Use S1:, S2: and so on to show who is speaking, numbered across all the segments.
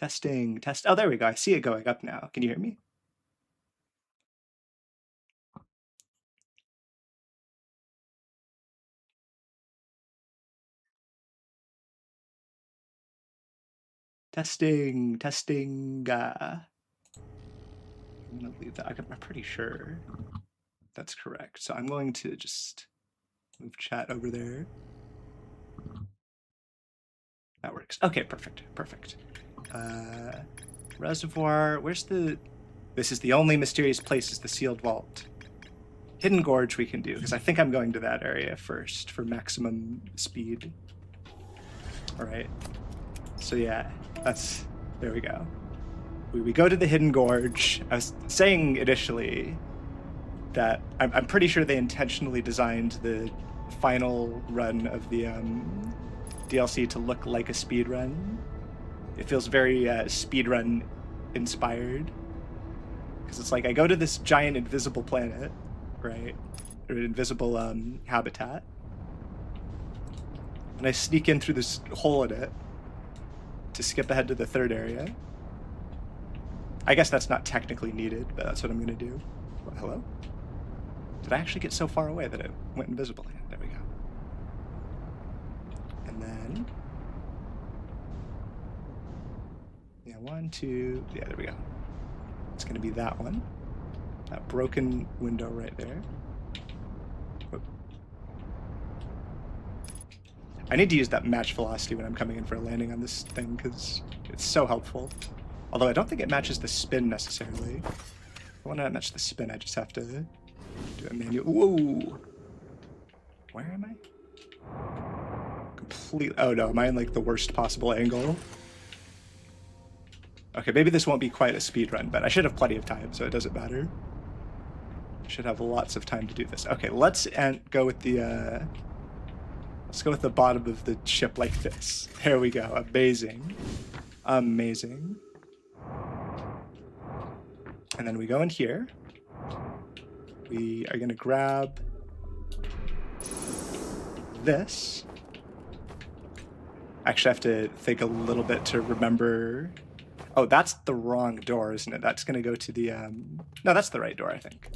S1: Testing, test. Oh, there we go. I see it going up now. Can you hear me? Testing, testing. I'm gonna leave that. I'm pretty sure that's correct. So I'm going to just move chat over there. That works. Okay, perfect, perfect. Reservoir, where's the... This is the only mysterious place, is the sealed vault. Hidden Gorge we can do, because I think I'm going to that area first for maximum speed. All right. So yeah, that's... There we go. We go to the Hidden Gorge. I was saying initially that I'm pretty sure they intentionally designed the final run of the DLC to look like a speed run. It feels very speed run inspired, because it's like I go to this giant invisible planet, right, or invisible habitat, and I sneak in through this hole in it to skip ahead to the third area. I guess that's not technically needed, but that's what I'm gonna do. Well, hello? Did I actually get so far away that it went invisible? Yeah, there we go. And then, yeah, 1, 2, yeah, there we go. It's gonna be that one. That broken window right there. Whoop. I need to use that match velocity when I'm coming in for a landing on this thing, because it's so helpful. Although I don't think it matches the spin necessarily. If I want to match the spin, I just have to do a manual. Whoa! Where am I? Completely. Oh no, am I in like the worst possible angle? Okay, maybe this won't be quite a speed run, but I should have plenty of time, so it doesn't matter. I should have lots of time to do this. Okay, let's go with the let's go with the bottom of the ship like this. There we go. Amazing. Amazing. And then we go in here. We are gonna grab this. Actually, I have to think a little bit to remember. Oh, that's the wrong door, isn't it? That's gonna go to the, no, that's the right door, I think.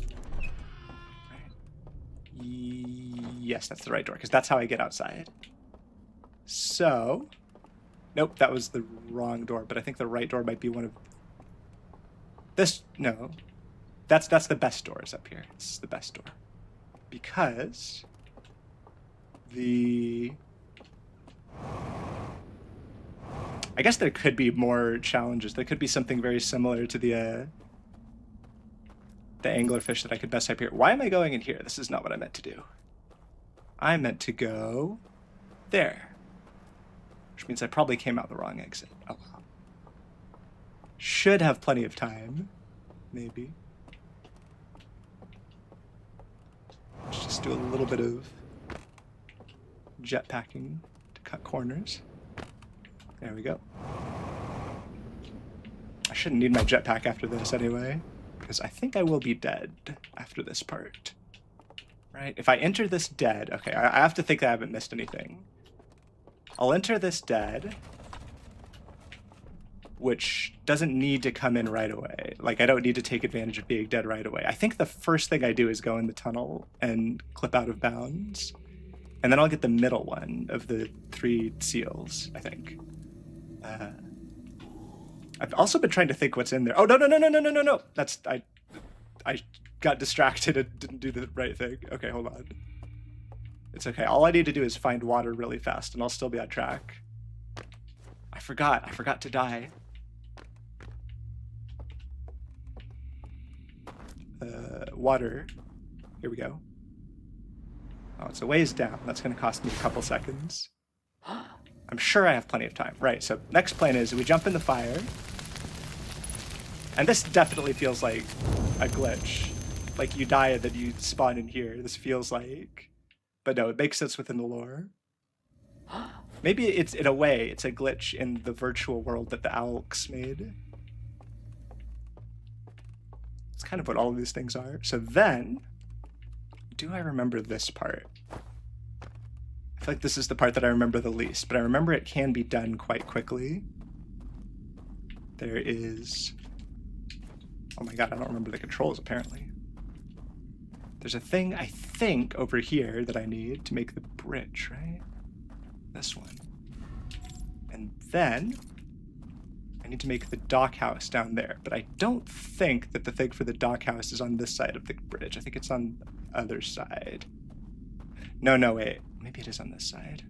S1: Yes, that's the right door, because that's how I get outside. So, nope, that was the wrong door, but I think the right door might be one of this. No, that's the best door is up here. It's the best door, because I guess there could be more challenges. There could be something very similar to the anglerfish that I could best type here. Why am I going in here? This is not what I meant to do. I meant to go there, which means I probably came out the wrong exit. Oh well. Should have plenty of time, maybe. Let's just do a little bit of jetpacking to cut corners. There we go. I shouldn't need my jetpack after this anyway, because I think I will be dead after this part. Right? If I enter this dead, okay, I have to think that I haven't missed anything. I'll enter this dead, which doesn't need to come in right away. Like, I don't need to take advantage of being dead right away. I think the first thing I do is go in the tunnel and clip out of bounds. And then I'll get the middle one of the 3 seals, I think. I've also been trying to think what's in there. Oh, no. That's, I got distracted and didn't do the right thing. Okay, hold on. It's okay. All I need to do is find water really fast and I'll still be on track. I forgot to die. Water. Here we go. Oh, it's a ways down. That's going to cost me a couple seconds. I'm sure I have plenty of time. Right, so next plan is we jump in the fire. And this definitely feels like a glitch. Like you die and then you spawn in here. This feels like... But no, it makes sense within the lore. Maybe it's, in a way, it's a glitch in the virtual world that the Owlks made. It's kind of what all of these things are. So then, do I remember this part? I feel like this is the part that I remember the least, but I remember it can be done quite quickly. there is... Oh my god, I don't remember the controls, apparently. There's a thing, I think, over here that I need to make the bridge, right? This one. And then I need to make the dock house down there. But I don't think that the thing for the dock house is on this side of the bridge. I think it's on the other side. No, wait. Maybe it is on this side.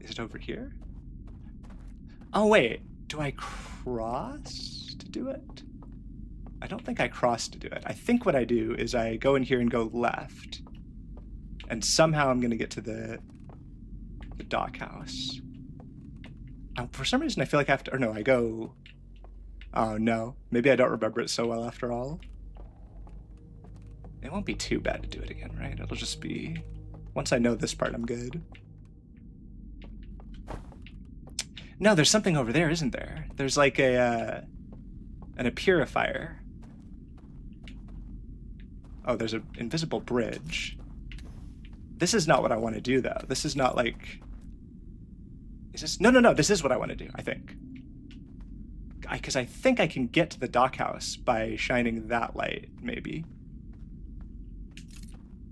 S1: Is it over here? Oh, wait. Do I cross to do it? I don't think I cross to do it. I think what I do is I go in here and go left. And somehow I'm going to get to the dock house. For some reason, I feel like I have to... Or no, I go... Oh, no. Maybe I don't remember it so well after all. It won't be too bad to do it again, right? It'll just be... Once I know this part, I'm good. No, there's something over there, isn't there? There's like a purifier. Oh, there's an invisible bridge. This is not what I want to do, though. This is not like... Is this... No. This is what I want to do, I think. Because I think I can get to the dock house by shining that light, maybe.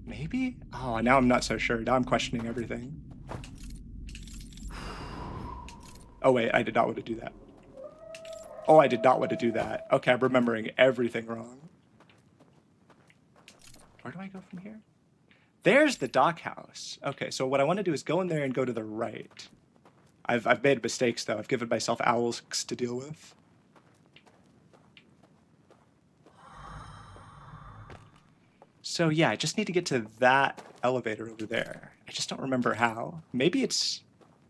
S1: Maybe? Oh, now I'm not so sure. Now I'm questioning everything. Oh, wait. I did not want to do that. Oh, I did not want to do that. Okay, I'm remembering everything wrong. Where do I go from here? There's the dock house. Okay, so what I want to do is go in there and go to the right. I've made mistakes, though. I've given myself owls to deal with. So yeah, I just need to get to that elevator over there. I just don't remember how. Maybe it's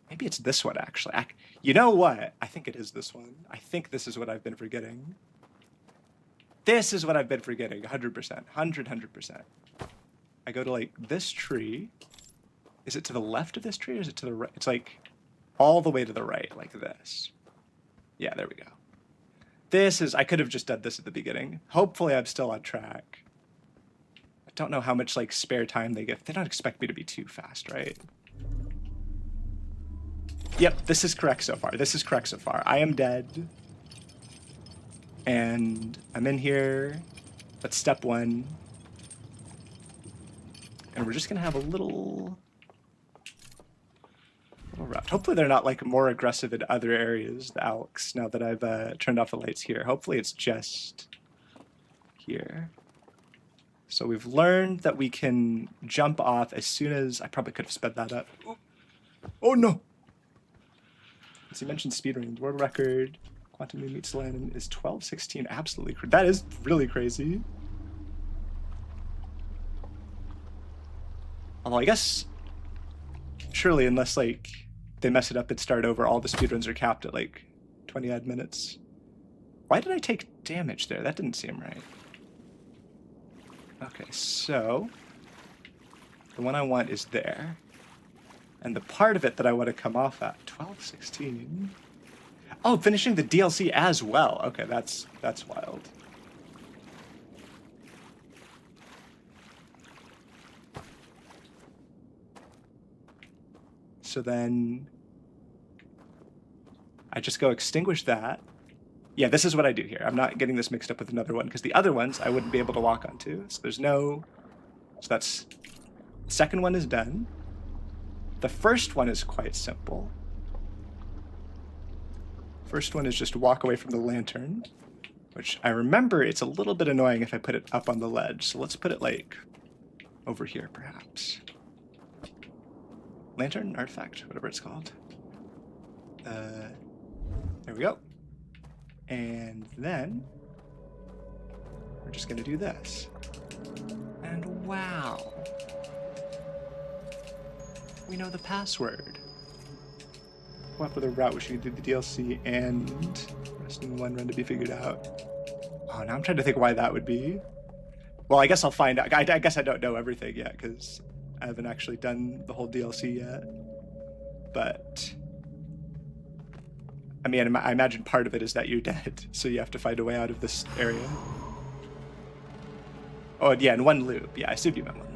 S1: this one, actually. You know what? I think it is this one. I think this is what I've been forgetting. This is what I've been forgetting, 100%. 100%. I go to, like, this tree. Is it to the left of this tree, or is it to the right? It's, like, all the way to the right, like this. Yeah, there we go. This is... I could have just done this at the beginning. Hopefully I'm still on track. I don't know how much, like, spare time they give. They don't expect me to be too fast, right? Yep, this is correct so far. This is correct so far. I am dead. And I'm in here. That's step one. And we're just going to have a little route. Hopefully they're not, like, more aggressive in other areas, the Alex, now that I've turned off the lights here. Hopefully it's just here. So we've learned that we can jump off as soon as... I probably could have sped that up. Oh no! As you mentioned, speedrun. World record, Quantum Moon meets Landon is 12:16. Absolutely. That is really crazy. Although I guess... Surely, unless, like, they mess it up and start over, all the speedruns are capped at, like, 20-odd minutes. Why did I take damage there? That didn't seem right. Okay, so... The one I want is there. And the part of it that I want to come off at, 12:16. Oh, finishing the DLC as well. Okay, that's wild. So then I just go extinguish that. Yeah, this is what I do here. I'm not getting this mixed up with another one because the other ones I wouldn't be able to walk onto. So there's no... So that's... The second one is done. The first one is quite simple. First one is just walk away from the lantern, which I remember it's a little bit annoying if I put it up on the ledge. So let's put it, like, over here, perhaps. Lantern? Artifact? Whatever it's called. There we go. And then we're just going to do this. And wow. We know the password. Come up with a route which you can do the DLC and rest in one run to be figured out. Oh, now I'm trying to think why that would be. Well, I guess I'll find out. I guess I don't know everything yet because I haven't actually done the whole DLC yet. But I mean, I imagine part of it is that you're dead, so you have to find a way out of this area. Oh, yeah, in one loop. Yeah, I assumed you meant one loop.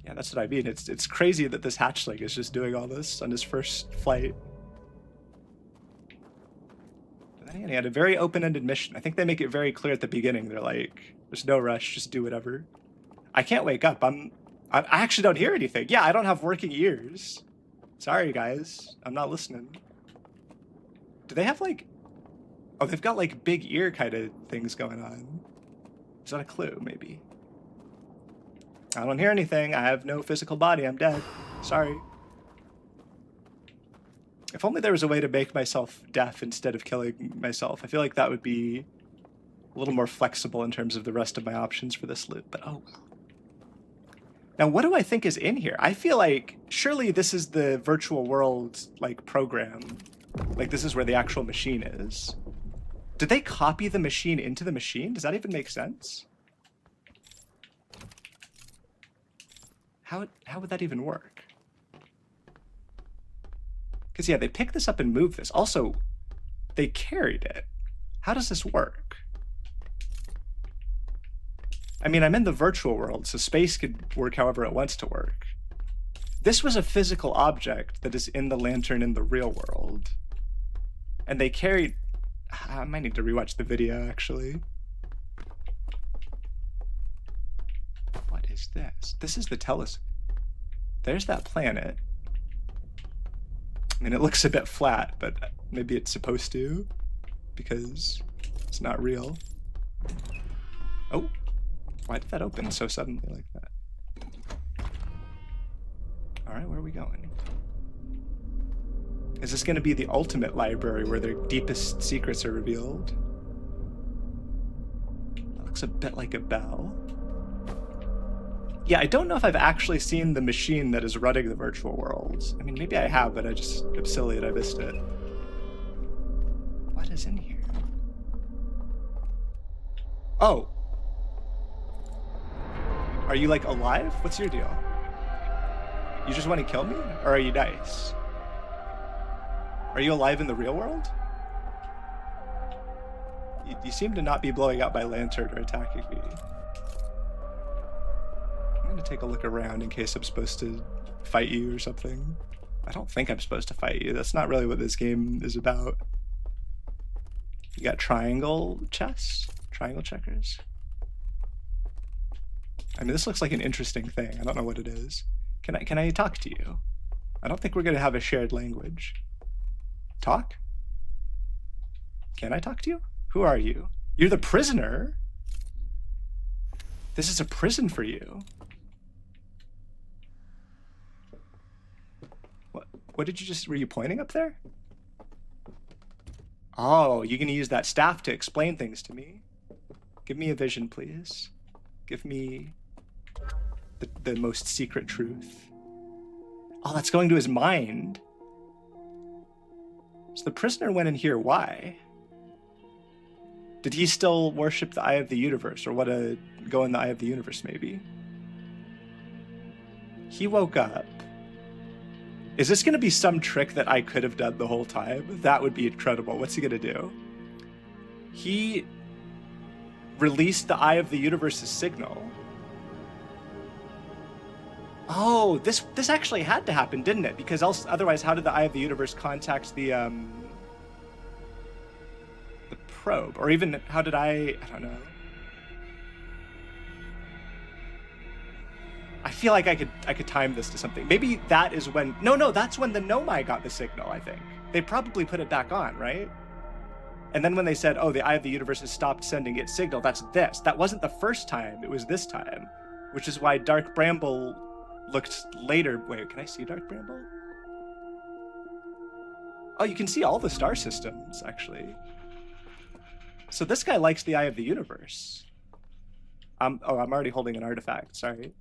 S1: Yeah, that's what I mean. It's crazy that this hatchling is just doing all this on his first flight. But then again, he had a very open-ended mission. I think they make it very clear at the beginning. They're like, there's no rush, just do whatever. I can't wake up. I actually don't hear anything. Yeah, I don't have working ears. Sorry, guys. I'm not listening. Do they have like... Oh, they've got like big ear kind of things going on. Is that a clue, maybe? I don't hear anything. I have no physical body. I'm dead. Sorry. If only there was a way to make myself deaf instead of killing myself. I feel like that would be a little more flexible in terms of the rest of my options for this loot, but oh well. Now, what do I think is in here? I feel like surely this is the virtual world like program. Like this is where the actual machine is. Did they copy the machine into the machine? Does that even make sense? How would that even work? Because yeah, they picked this up and moved this. Also, they carried it. How does this work? I mean, I'm in the virtual world, so space could work however it wants to work. This was a physical object that is in the lantern in the real world. And they carried... I might need to rewatch the video, actually. What is this? This is the telescope. There's that planet. I mean, it looks a bit flat, but maybe it's supposed to, because it's not real. Oh, why did that open so suddenly like that? All right, where are we going? Is this going to be the ultimate library where their deepest secrets are revealed? That looks a bit like a bell. Yeah, I don't know if I've actually seen the machine that is running the virtual worlds. I mean, maybe I have, but I just am silly and I missed it. What is in here? Oh. Are you, like, alive? What's your deal? You just want to kill me? Or are you nice? Are you alive in the real world? You seem to not be blowing out my lantern or attacking me. I'm gonna take a look around in case I'm supposed to fight you or something. I don't think I'm supposed to fight you. That's not really what this game is about. You got triangle chess? Triangle checkers? I mean, this looks like an interesting thing. I don't know what it is. Can I talk to you? I don't think we're gonna have a shared language. Talk? Can I talk to you? Who are you? You're the prisoner? This is a prison for you. What did you just... Were you pointing up there? Oh, you're gonna use that staff to explain things to me? Give me a vision, please. Give me the most secret truth. Oh, that's going to his mind. So the prisoner went in here. Why? Did he still worship the Eye of the Universe, or what a go in the Eye of the Universe, maybe? He woke up. Is this going to be some trick that I could have done the whole time? That would be incredible. What's he going to do? He released the Eye of the Universe's signal. Oh, this actually had to happen, didn't it? Because else, otherwise, how did the Eye of the Universe contact the probe? Or even, how did I don't know. I feel like I could time this to something. Maybe that is when... No, that's when the Nomai got the signal, I think. They probably put it back on, right? And then when they said, oh, the Eye of the Universe has stopped sending its signal, that's this. That wasn't the first time, it was this time. Which is why Dark Bramble looked later... Wait, can I see Dark Bramble? Oh, you can see all the star systems, actually. So this guy likes the Eye of the Universe. Oh, I'm already holding an artifact, sorry.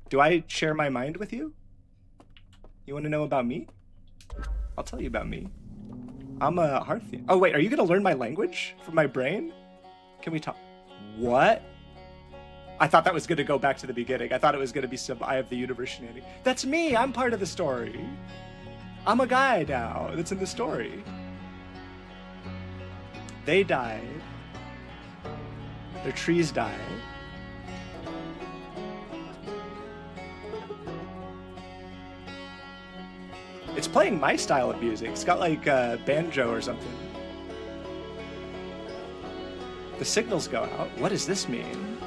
S1: Do I share my mind with you? You want to know about me? I'll tell you about me. I'm a Hearthian. Oh wait, are you gonna learn my language from my brain? Can we talk? What? I thought that was gonna go back to the beginning. I thought it was gonna be some Eye of the Universe shenanigans. That's me, I'm part of the story. I'm a guy now that's in the story. They died. Their trees died. it's playing my style of music. It's got like banjo or something. The signals go out. What does this mean?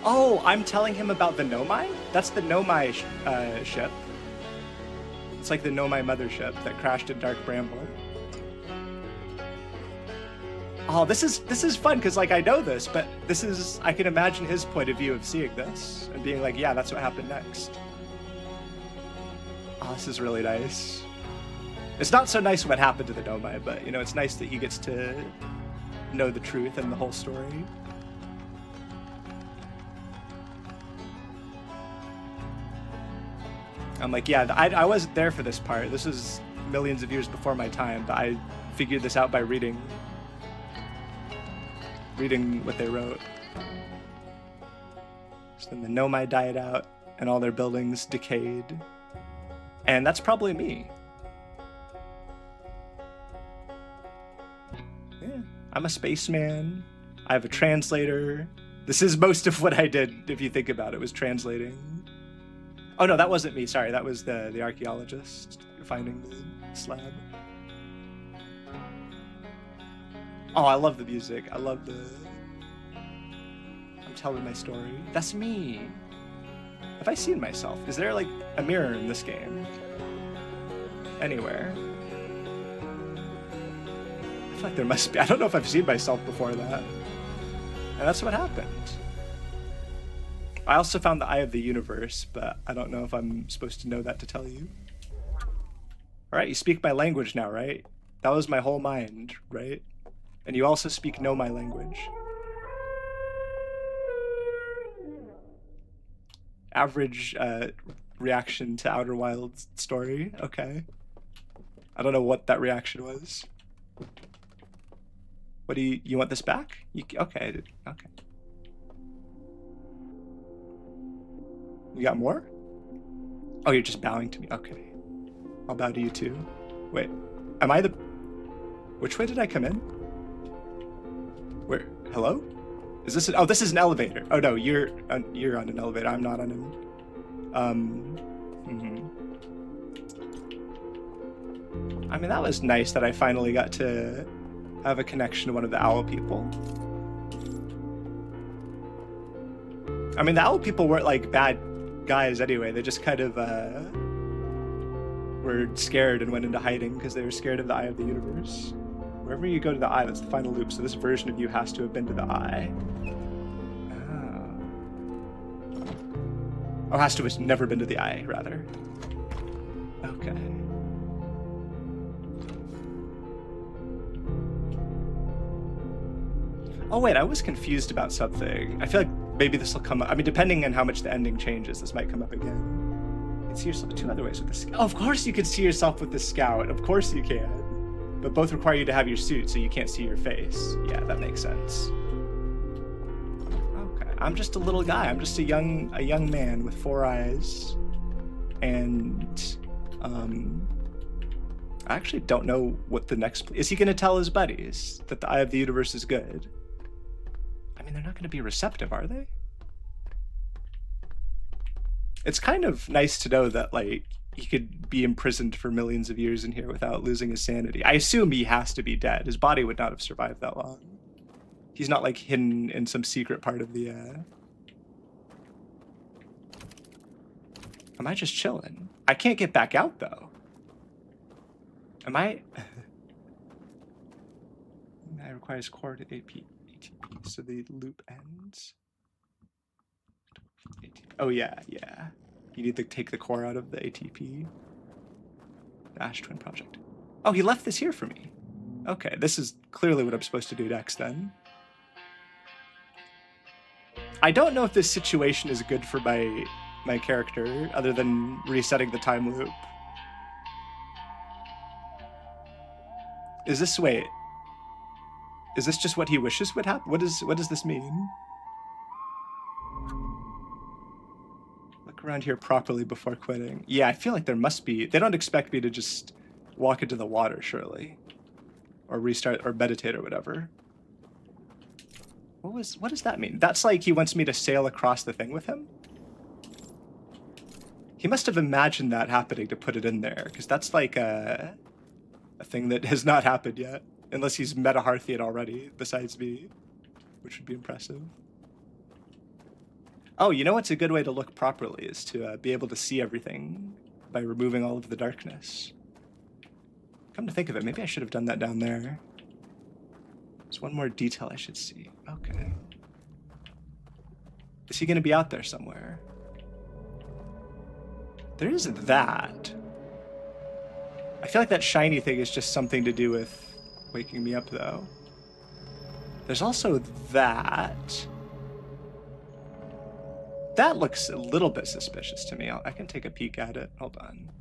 S1: Oh, I'm telling him about the Nomai? That's the Nomai ship. It's like the Nomai mothership that crashed in Dark Bramble. Oh, this is fun because like I know this, but I can imagine his point of view of seeing this and being like, yeah, that's what happened next. Oh, this is really nice. It's not so nice what happened to the Nomai, but you know, it's nice that he gets to know the truth and the whole story. I'm like, yeah, I wasn't there for this part. This was millions of years before my time, but I figured this out by reading what they wrote. So then the Nomai died out and all their buildings decayed. And that's probably me. Yeah, I'm a spaceman. I have a translator. This is most of what I did, if you think about it, was translating. Oh no, that wasn't me, sorry. That was the archaeologist finding the slab. Oh, I love the music. I love I'm telling my story. That's me. Have I seen myself? Is there like a mirror in this game? Anywhere? I feel like there must be. I don't know if I've seen myself before that. And that's what happened. I also found the Eye of the Universe, but I don't know if I'm supposed to know that to tell you. Alright, you speak my language now, right? That was my whole mind, right? And you also know my language. Average reaction to Outer Wilds story, okay. I don't know what that reaction was. What do you want this back? Okay. You got more? Oh, you're just bowing to me. Okay. I'll bow to you too. Wait, am I which way did I come in? Where? Hello? Is this oh, this is an elevator. Oh no, you're on an elevator. I'm not on an. I mean, that was nice that I finally got to have a connection to one of the owl people. I mean, the owl people weren't like bad guys anyway. They just kind of were scared and went into hiding because they were scared of the Eye of the Universe. Wherever you go to the Eye, that's the final loop. So this version of you has to have been to the Eye. Oh, has to have never been to the Eye, rather. Okay. Oh wait, I was confused about something. I feel like maybe this will come up. I mean, depending on how much the ending changes, this might come up again. You can see yourself two other ways with the Scout. Oh, of course you can see yourself with the Scout. Of course you can. But both require you to have your suit, so you can't see your face. Yeah, that makes sense. Okay, I'm just a little guy. I'm just a young man with 4 eyes. And, I actually don't know what the next... Is he going to tell his buddies that the Eye of the Universe is good? I mean, they're not going to be receptive, are they? It's kind of nice to know that, like, he could be imprisoned for millions of years in here without losing his sanity. I assume he has to be dead. His body would not have survived that long. He's not, like, hidden in some secret part of the, Am I just chilling? I can't get back out, though. Am I... That requires core to ATP, so the loop ends. Oh yeah. You need to take the core out of the ATP. The Ash Twin Project. Oh, he left this here for me. Okay, this is clearly what I'm supposed to do next then. I don't know if this situation is good for my character, other than resetting the time loop. Is this just what he wishes would happen? What does this mean? Look around here properly before quitting. Yeah, I feel like there must be. They don't expect me to just walk into the water, surely, or restart or meditate or whatever. What does that mean? That's like he wants me to sail across the thing with him? He must have imagined that happening to put it in there, because that's like a thing that has not happened yet. Unless he's met a Hearthian already, besides me, which would be impressive. Oh, you know what's a good way to look properly is to be able to see everything by removing all of the darkness. Come to think of it, maybe I should have done that down there. There's one more detail I should see. Okay. Is he going to be out there somewhere? There is that. I feel like that shiny thing is just something to do with waking me up, though. There's also that. That looks a little bit suspicious to me. I can take a peek at it. Hold on.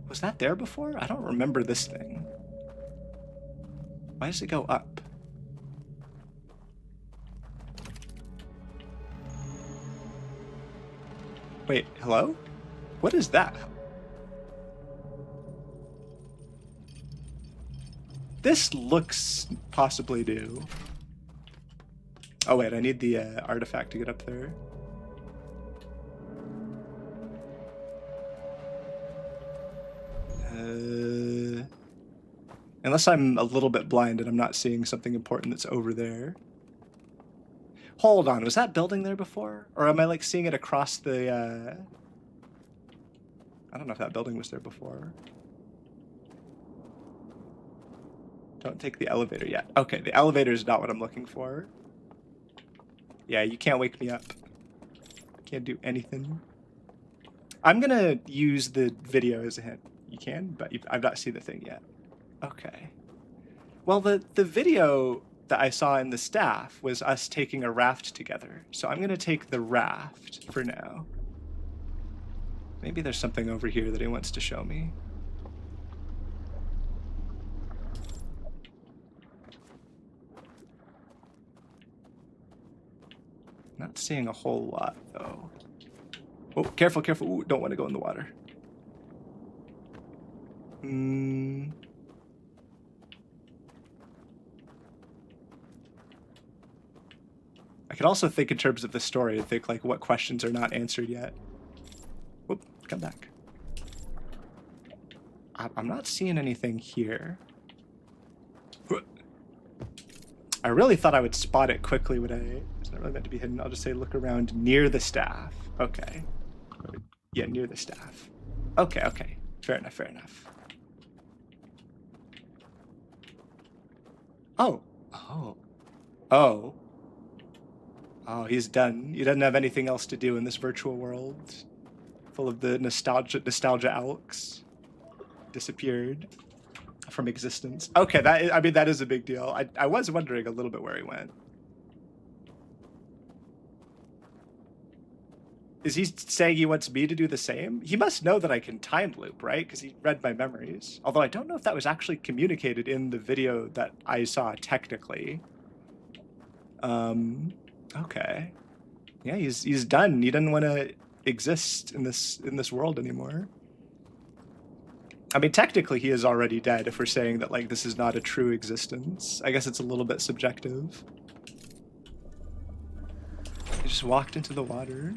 S1: Was that there before? I don't remember this thing. Why does it go up? Wait, hello? What is that? This looks possibly new. Oh wait, I need the artifact to get up there. Unless I'm a little bit blind and I'm not seeing something important that's over there. Hold on, was that building there before? Or am I like seeing it across the... I don't know if that building was there before. Don't take the elevator yet. Okay, the elevator is not what I'm looking for. Yeah, you can't wake me up. Can't do anything. I'm gonna use the video as a hint. You can, but I've not seen the thing yet. Okay. Well, the video that I saw in the staff was us taking a raft together. So I'm gonna take the raft for now. Maybe there's something over here that he wants to show me. Not seeing a whole lot, though. Oh, careful, careful. Ooh, don't want to go in the water. I could also think in terms of the story and think, like, what questions are not answered yet. Whoop, come back. I'm not seeing anything here. I really thought I would spot it quickly when it's not really meant to be hidden. I'll just say look around near the staff. Okay. Yeah, near the staff. Okay, okay. Fair enough, fair enough. Oh. Oh. Oh. Oh, he's done. He doesn't have anything else to do in this virtual world. Full of the nostalgia Alex. Disappeared from existence. Okay, that is a big deal. I was wondering a little bit where he went. Is he saying he wants me to do the same? He must know that I can time loop, right? Because he read my memories. Although I don't know if that was actually communicated in the video that I saw technically. Okay. Yeah, he's done. He doesn't want to exist in this world anymore. I mean, technically he is already dead if we're saying that, like, this is not a true existence. I guess it's a little bit subjective. He just walked into the water.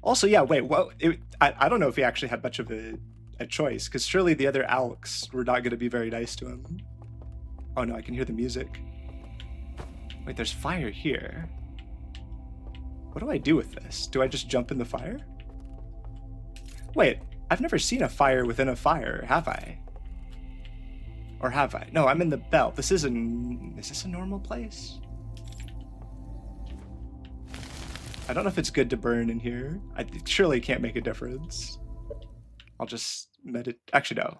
S1: Also, yeah, wait, well, I don't know if he actually had much of a choice, because surely the other Alks were not going to be very nice to him. Oh no, I can hear the music. Wait, there's fire here. What do I do with this? Do I just jump in the fire? Wait, I've never seen a fire within a fire, have I? Or have I? No, I'm in the belt. Is this a normal place? I don't know if it's good to burn in here. I surely can't make a difference. I'll just actually, no.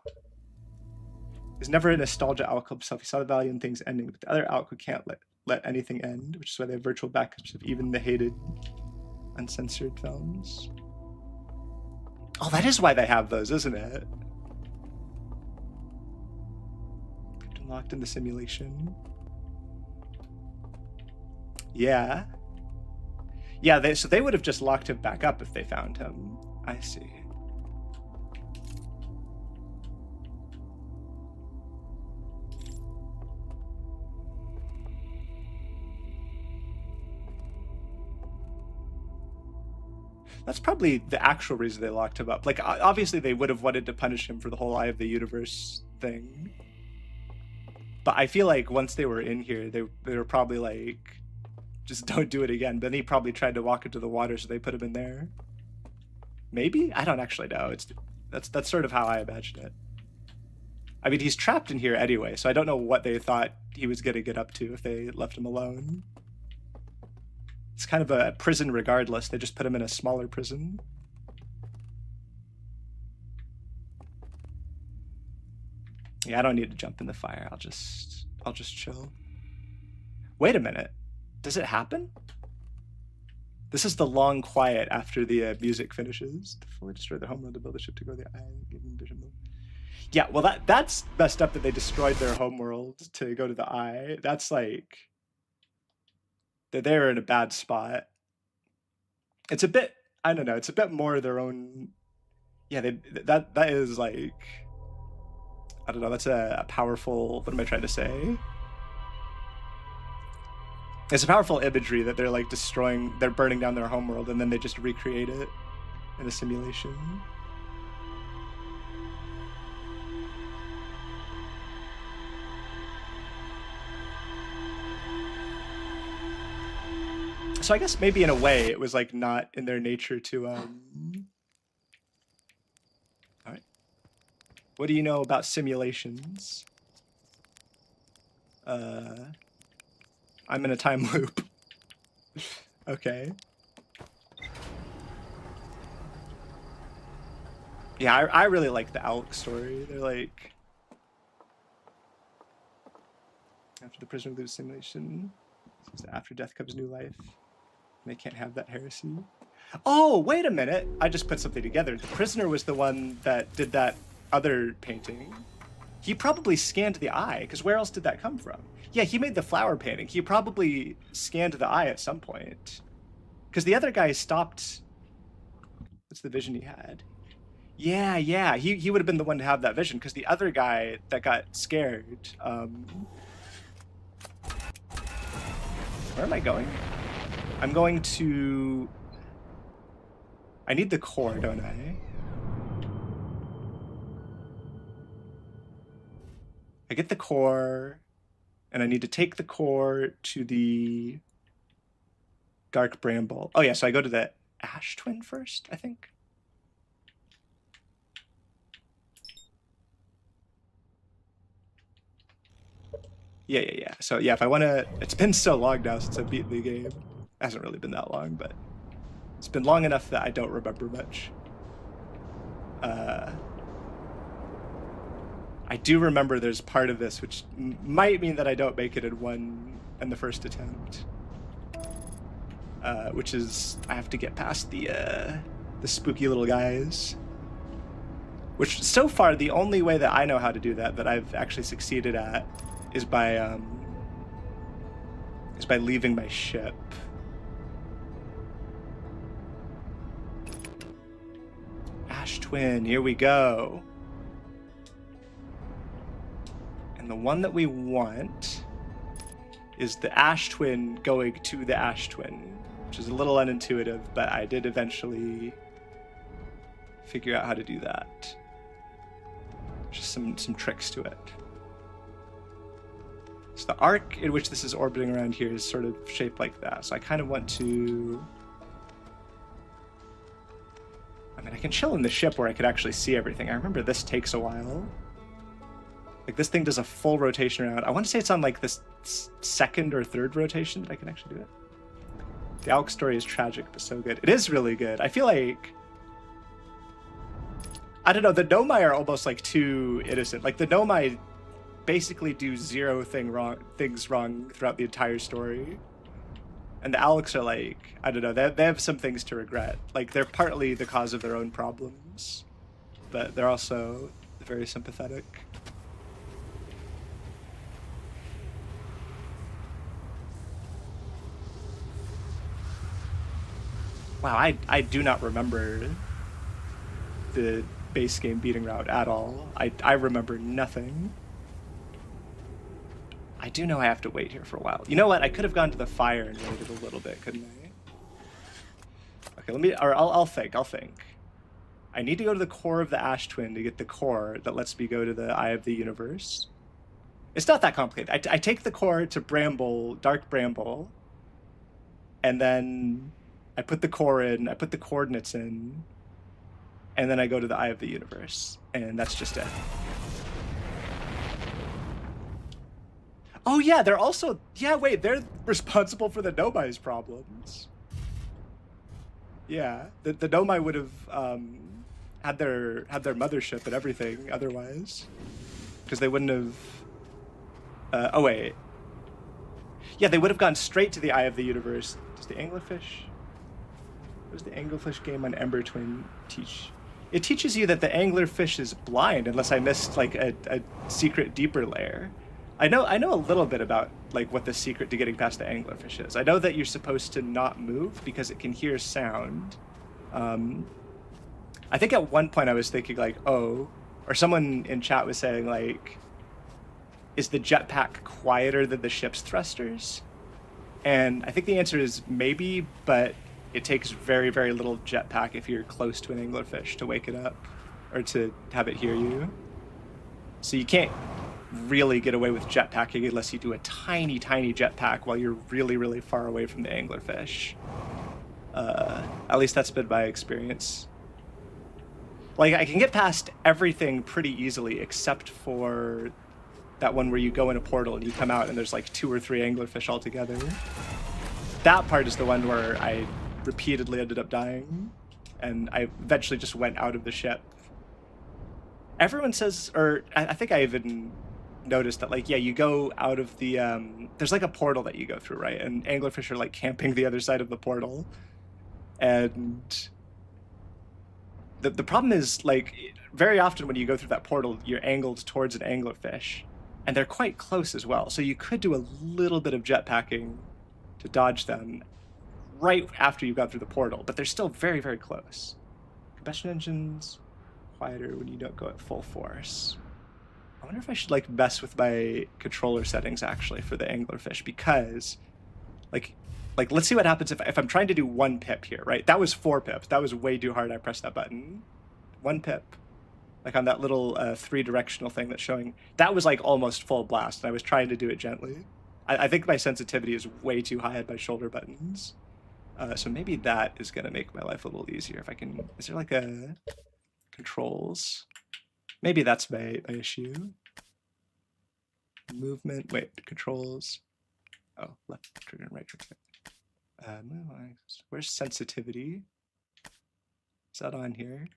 S1: There's never a nostalgia Alk himself. He saw the value in things ending, but the other Alk who can't let anything end, which is why they have virtual backups of even the hated uncensored films. Oh, that is why they have those, isn't it? Locked in the simulation. Yeah. Yeah, so they would have just locked him back up if they found him. I see. That's probably the actual reason they locked him up. Like, obviously they would have wanted to punish him for the whole Eye of the Universe thing. But I feel like once they were in here, they were probably like, just don't do it again. But then he probably tried to walk into the water, so they put him in there. Maybe? I don't actually know. That's sort of how I imagine it. I mean, he's trapped in here anyway, so I don't know what they thought he was going to get up to if they left him alone. It's kind of a prison regardless. They just put him in a smaller prison. Yeah, I don't need to jump in the fire. I'll just chill. Wait a minute. Does it happen? This is the long quiet after the music finishes. To fully destroy the homeworld to build a ship to go to the eye. Yeah, well that's messed up that they destroyed their homeworld to go to the eye. That's like, they're in a bad spot. It's a bit, I don't know, it's a bit more their own. Yeah, that is like, I don't know, that's a powerful, what am I trying to say? It's a powerful imagery that they're like they're burning down their homeworld and then they just recreate it in a simulation. So I guess maybe in a way it was like not in their nature to all right. What do you know about simulations? I'm in a time loop. Okay. Yeah, I really like the Alk story. They're like, after the prisoner leaves simulation, after death comes new life. They can't have that heresy. Oh, wait a minute. I just put something together. The prisoner was the one that did that other painting. He probably scanned the eye, because where else did that come from? Yeah, he made the flower painting. He probably scanned the eye at some point. Because the other guy stopped... What's the vision he had? Yeah. He would have been the one to have that vision, because the other guy that got scared... Where am I going? I'm going to... I need the core, don't I? I get the core, and I need to take the core to the Dark Bramble. Oh yeah, so I go to the Ash Twin first, I think. Yeah. So yeah, if I want to... It's been so long now since I've beaten the game. It hasn't really been that long, but it's been long enough that I don't remember much. I do remember there's part of this which might mean that I don't make it in the first attempt. Which is I have to get past the spooky little guys. Which so far the only way that I know how to do that I've actually succeeded at is by leaving my ship. Ash Twin, here we go. And the one that we want is the Ash Twin going to the Ash Twin, which is a little unintuitive, but I did eventually figure out how to do that. Just some tricks to it. So the arc in which this is orbiting around here is sort of shaped like that. So I kind of want to... I mean, I can chill in the ship where I could actually see everything. I remember this takes a while. Like, this thing does a full rotation around. I want to say it's on, like, this second or third rotation that I can actually do it. The Alk story is tragic, but so good. It is really good. I feel like... I don't know, the Nomai are almost, like, too innocent. Like, the Nomai basically do zero things wrong throughout the entire story. And the Alks are, like, I don't know, they have some things to regret. Like, they're partly the cause of their own problems, but they're also very sympathetic. Wow, I do not remember the base game beating route at all. I remember nothing. I do know I have to wait here for a while. You know what? I could have gone to the fire and waited a little bit, couldn't I? Okay, I'll think. I need to go to the core of the Ash Twin to get the core that lets me go to the Eye of the Universe. It's not that complicated. I take the core to Bramble, Dark Bramble, and then I put the core in, I put the coordinates in, and then I go to the Eye of the Universe, and that's just it. Oh yeah, they're also, yeah, wait, they're responsible for the Nomai's problems. Yeah, the Nomai would have had their mothership and everything otherwise, because they wouldn't have. Oh wait. Yeah, they would have gone straight to the Eye of the Universe. Does the Anglerfish? What does the Anglerfish game on Ember Twin teach? It teaches you that the Anglerfish is blind, unless I missed like a secret deeper layer. I know a little bit about like what the secret to getting past the Anglerfish is. I know that you're supposed to not move because it can hear sound. I think at one point I was thinking like, oh, or someone in chat was saying like, is the jetpack quieter than the ship's thrusters? And I think the answer is maybe, but it takes very, very little jetpack if you're close to an anglerfish to wake it up or to have it hear you. So you can't really get away with jetpacking unless you do a tiny, tiny jetpack while you're really, really far away from the anglerfish. At least that's been my experience. Like, I can get past everything pretty easily except for that one where you go in a portal and you come out and there's like 2 or 3 anglerfish all together. That part is the one where I repeatedly ended up dying, and I eventually just went out of the ship. Everyone says, or I think I even noticed that, like, yeah, you go out of the, there's like a portal that you go through, right? And anglerfish are like camping the other side of the portal. And the problem is, like, very often when you go through that portal, you're angled towards an anglerfish, and they're quite close as well. So you could do a little bit of jetpacking to dodge them right after you got through the portal, but they're still very, very close. Combustion engines, quieter when you don't go at full force. I wonder if I should like mess with my controller settings actually for the anglerfish, because like let's see what happens if I'm trying to do 1 pip here, right? That was 4 pips. That was way too hard. I pressed that button. 1 pip. Like on that little 3-directional thing that's showing, that was like almost full blast, and I was trying to do it gently. I think my sensitivity is way too high at my shoulder buttons. So maybe that is gonna make my life a little easier if I can. Is there like a controls? Maybe that's my issue. Movement, wait, controls. Oh, left trigger and right trigger. Where's sensitivity? Is that on here?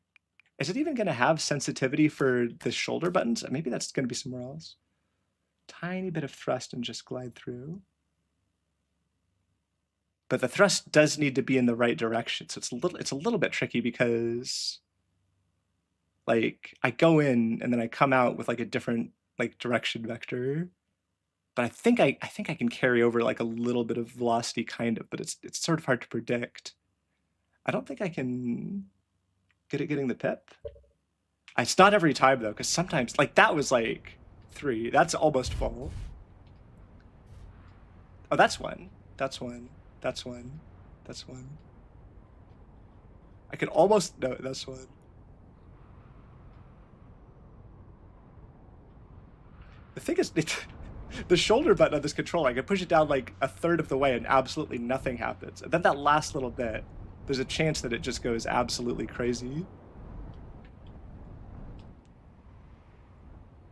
S1: Is it even going to have sensitivity for the shoulder buttons? Maybe that's going to be somewhere else. Tiny bit of thrust and just glide through. But the thrust does need to be in the right direction, so it's a little bit tricky because, like, I go in and then I come out with like a different like direction vector. But I think I can carry over like a little bit of velocity, kind of, but it's sort of hard to predict. I don't think I can get it getting the pip. It's not every time though, because sometimes, like, that was like 3. That's almost full. Oh, that's 1. That's 1. That's 1. That's 1. I could almost, no, that's 1. The thing is, the shoulder button on this controller, I can push it down like 1/3 of the way and absolutely nothing happens. And then that last little bit, there's a chance that it just goes absolutely crazy.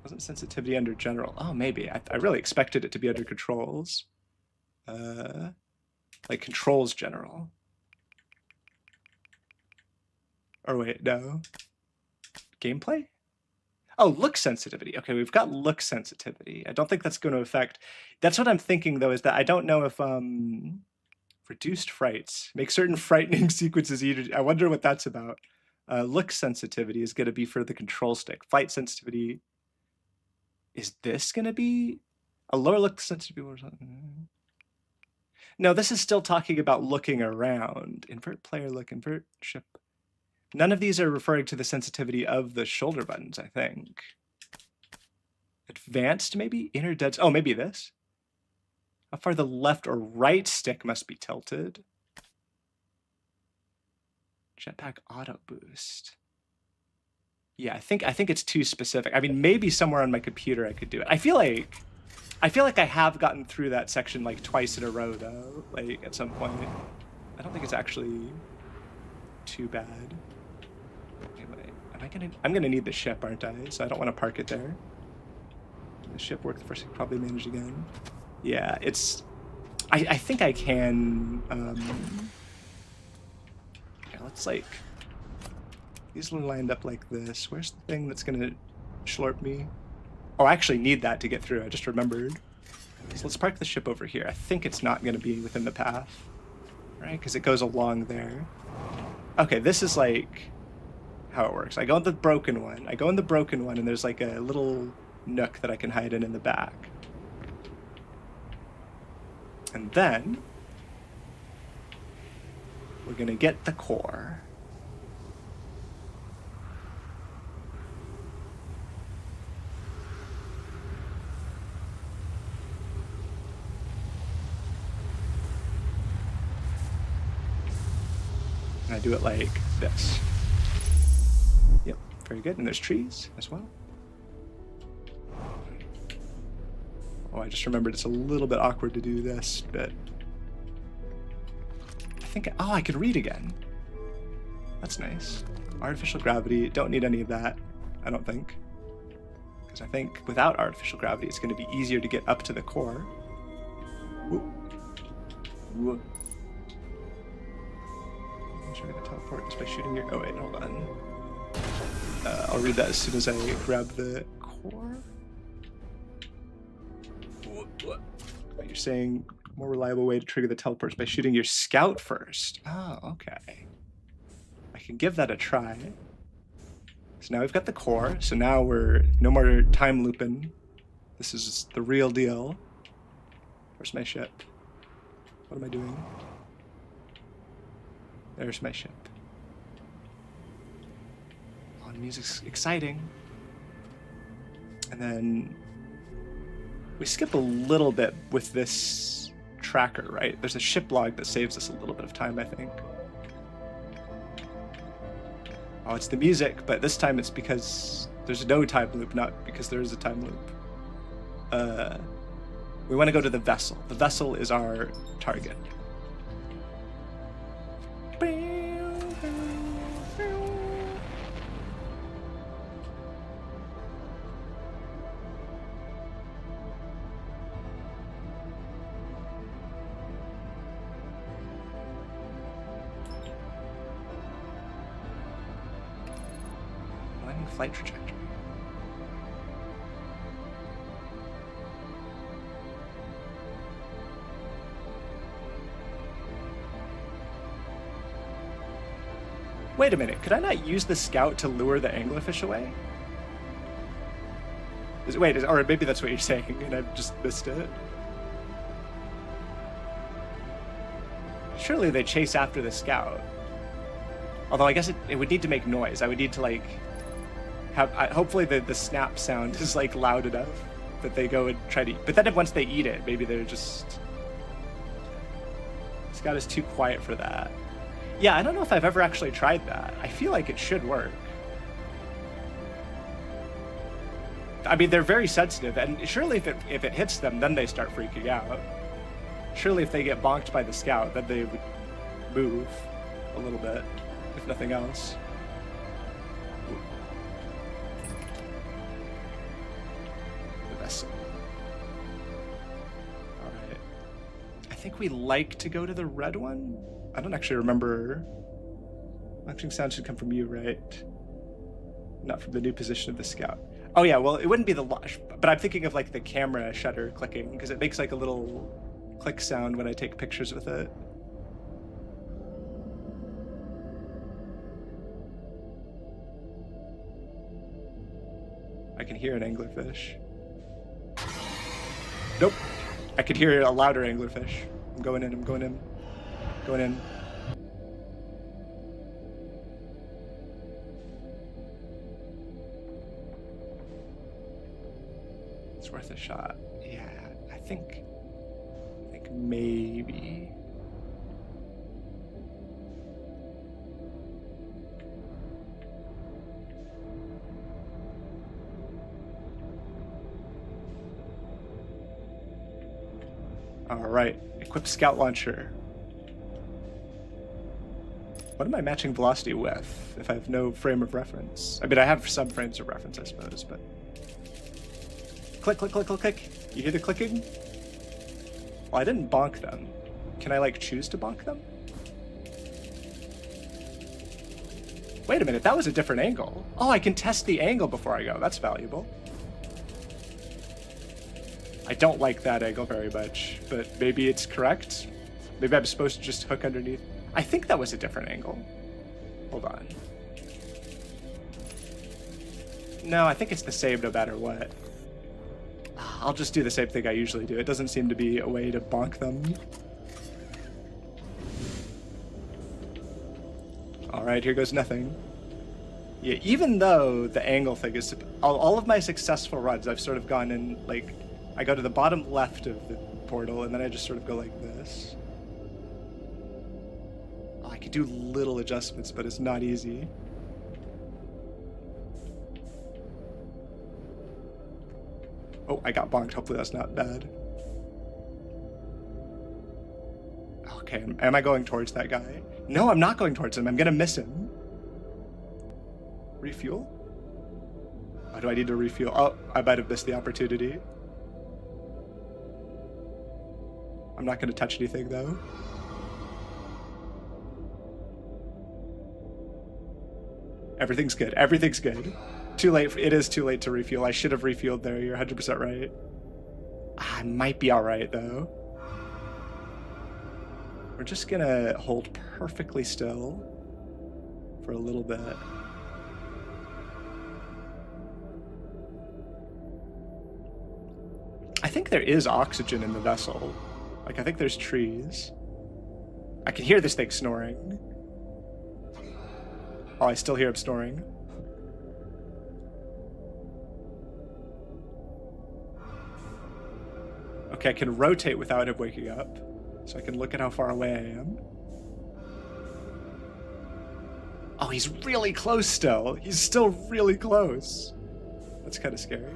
S1: Wasn't sensitivity under general? Oh, maybe. I really expected it to be under controls. Like controls general. Or wait, no. Gameplay? Oh, look sensitivity. Okay, we've got look sensitivity. I don't think that's going to affect. That's what I'm thinking though, is that I don't know if reduced frights make certain frightening sequences easier. I wonder what that's about. Look sensitivity is going to be for the control stick. Flight sensitivity. Is this going to be a lower look sensitivity or something? No, this is still talking about looking around. Invert player look, invert ship. None of these are referring to the sensitivity of the shoulder buttons, I think. Advanced, maybe? Inner dead... Oh, maybe this? How far the left or right stick must be tilted. Jetpack auto boost. Yeah, I think it's too specific. I mean, maybe somewhere on my computer I could do it. I feel like I have gotten through that section like twice in a row though, like at some point. I don't think it's actually too bad. Anyway, I'm gonna need the ship, aren't I? So I don't want to park it there. The ship worked first, I probably manage again. Yeah, it's I think I can yeah, let's like these are lined up like this. Where's the thing that's gonna schlorp me? Oh, I actually need that to get through. I just remembered. So let's park the ship over here. I think it's not gonna be within the path, right? Because it goes along there. Okay, this is like how it works. I go in the broken one. And there's like a little nook that I can hide in the back. And then we're gonna get the core. And I do it like this. Yep, very good. And there's trees as well. Oh, I just remembered it's a little bit awkward to do this, but I think, oh, I could read again. That's nice. Artificial gravity, don't need any of that, I don't think. Because I think without artificial gravity, it's going to be easier to get up to the core. Whoop. Whoop. I'm sure I'm going to teleport just by shooting your, oh wait, hold on. I'll read that as soon as I grab the core. You're saying more reliable way to trigger the teleports by shooting your scout first. Oh, okay. I can give that a try. So now we've got the core. So now we're no more time looping. This is the real deal. Where's my ship? What am I doing? There's my ship. Oh, the music's exciting. And then we skip a little bit with this tracker, right? There's a ship log that saves us a little bit of time, I think. Oh, it's the music, but this time it's because there's no time loop, not because there is a time loop. We want to go to the vessel. The vessel is our target. Flight trajectory. Wait a minute, could I not use the scout to lure the anglerfish away? Or maybe that's what you're saying and I've just missed it. Surely they chase after the scout. Although I guess it would need to make noise. I would need to like hopefully the snap sound is like loud enough that they go and try to eat. But then once they eat it, maybe they're just... Scout is too quiet for that. Yeah, I don't know if I've ever actually tried that. I feel like it should work. I mean, they're very sensitive, and surely if it hits them, then they start freaking out. Surely if they get bonked by the scout, then they would move a little bit, if nothing else. Alright. I think we like to go to the red one? I don't actually remember. Launching sound should come from you, right? Not from the new position of the scout. Oh yeah, well, it wouldn't be the launch, but I'm thinking of like the camera shutter clicking, because it makes like a little click sound when I take pictures with it. I can hear an anglerfish. Nope. I could hear a louder anglerfish. I'm going in, I'm going in. Going in. It's worth a shot. Yeah, I think maybe. All right, equip scout launcher. What am I matching velocity with if I have no frame of reference? I mean, I have some frames of reference, I suppose, but... Click, click, click, click, click. You hear the clicking? Well, I didn't bonk them. Can I, like, choose to bonk them? Wait a minute, that was a different angle. Oh, I can test the angle before I go. That's valuable. I don't like that angle very much, but maybe it's correct. Maybe I'm supposed to just hook underneath. I think that was a different angle. Hold on. No, I think it's the same no matter what. I'll just do the same thing I usually do. It doesn't seem to be a way to bonk them. All right, here goes nothing. Yeah, even though the angle thing is... All of my successful runs, I've sort of gone in, like... I go to the bottom left of the portal, and then I just sort of go like this. Oh, I could do little adjustments, but it's not easy. Oh, I got bonked. Hopefully that's not bad. Okay, am I going towards that guy? No, I'm not going towards him. I'm gonna miss him. Refuel? Why do I need to refuel? Oh, I might have missed the opportunity. I'm not going to touch anything, though. Everything's good. Everything's good. Too late. It is too late to refuel. I should have refueled there. You're 100% right. I might be all right, though. We're just going to hold perfectly still for a little bit. I think there is oxygen in the vessel. Like, I think there's trees. I can hear this thing snoring. Oh, I still hear him snoring. Okay, I can rotate without him waking up. So I can look at how far away I am. Oh, he's really close still. He's still really close. That's kind of scary.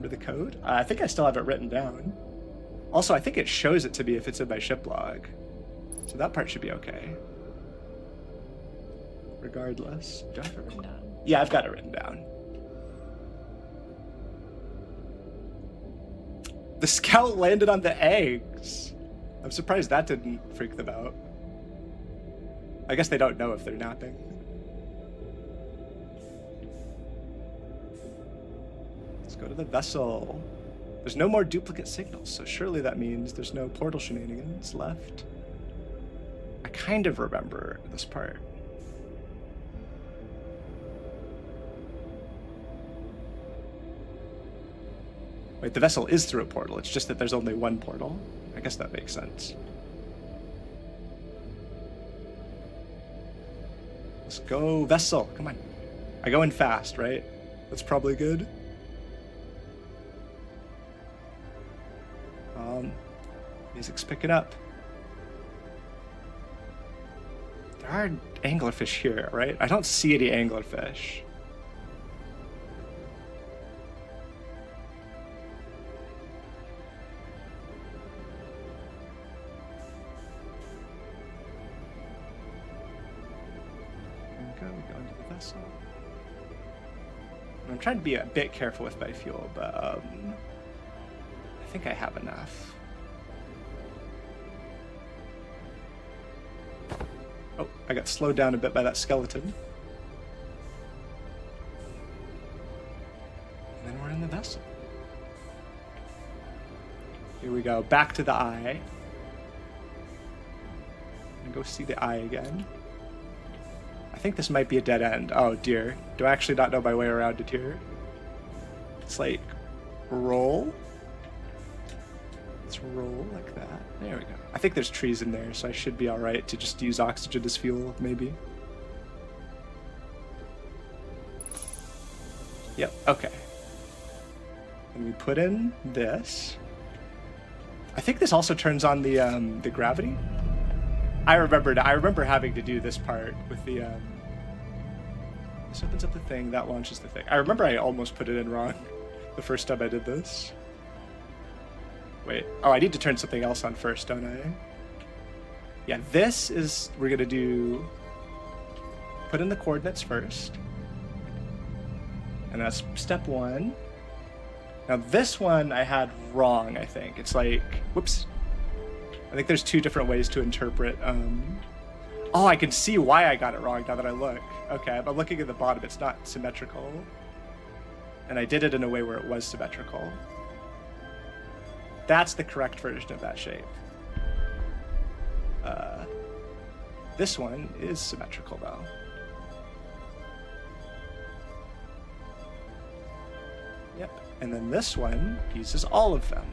S1: The code? I think I still have it written down. Also, I think it shows it to me if it's in my ship log. So that part should be okay. Regardless. Do I have it written down? Yeah, I've got it written down. The scout landed on the eggs. I'm surprised that didn't freak them out. I guess they don't know if they're napping. Go to the vessel. There's no more duplicate signals, so surely that means there's no portal shenanigans left. I kind of remember this part. Wait, the vessel is through a portal. It's just that there's only one portal. I guess that makes sense. Let's go, vessel. Come on. I go in fast, right? That's probably good. Music's picking up. There are anglerfish here, right? I don't see any anglerfish. There we go into the vessel. I'm trying to be a bit careful with my fuel, but I think I have enough. Oh, I got slowed down a bit by that skeleton. And then we're in the vessel. Here we go, back to the eye. And go see the eye again. I think this might be a dead end. Oh dear. Do I actually not know my way around it here? Let's like roll. Let's roll like that. There we go. I think there's trees in there, so I should be all right to just use oxygen as fuel, maybe. Yep, okay. And we put in this. I think this also turns on the gravity. I remember having to do this part with the this opens up the thing, that launches the thing. I remember I almost put it in wrong the first time I did this. Wait, oh, I need to turn something else on first, don't I? Yeah, this is, we're gonna do, put in the coordinates first. And that's step one. Now this one I had wrong, I think. It's like, whoops. I think there's two different ways to interpret. Oh, I can see why I got it wrong now that I look. Okay, but looking at the bottom, it's not symmetrical. And I did it in a way where it was symmetrical. That's the correct version of that shape. This one is symmetrical though. Yep, and then this one uses all of them.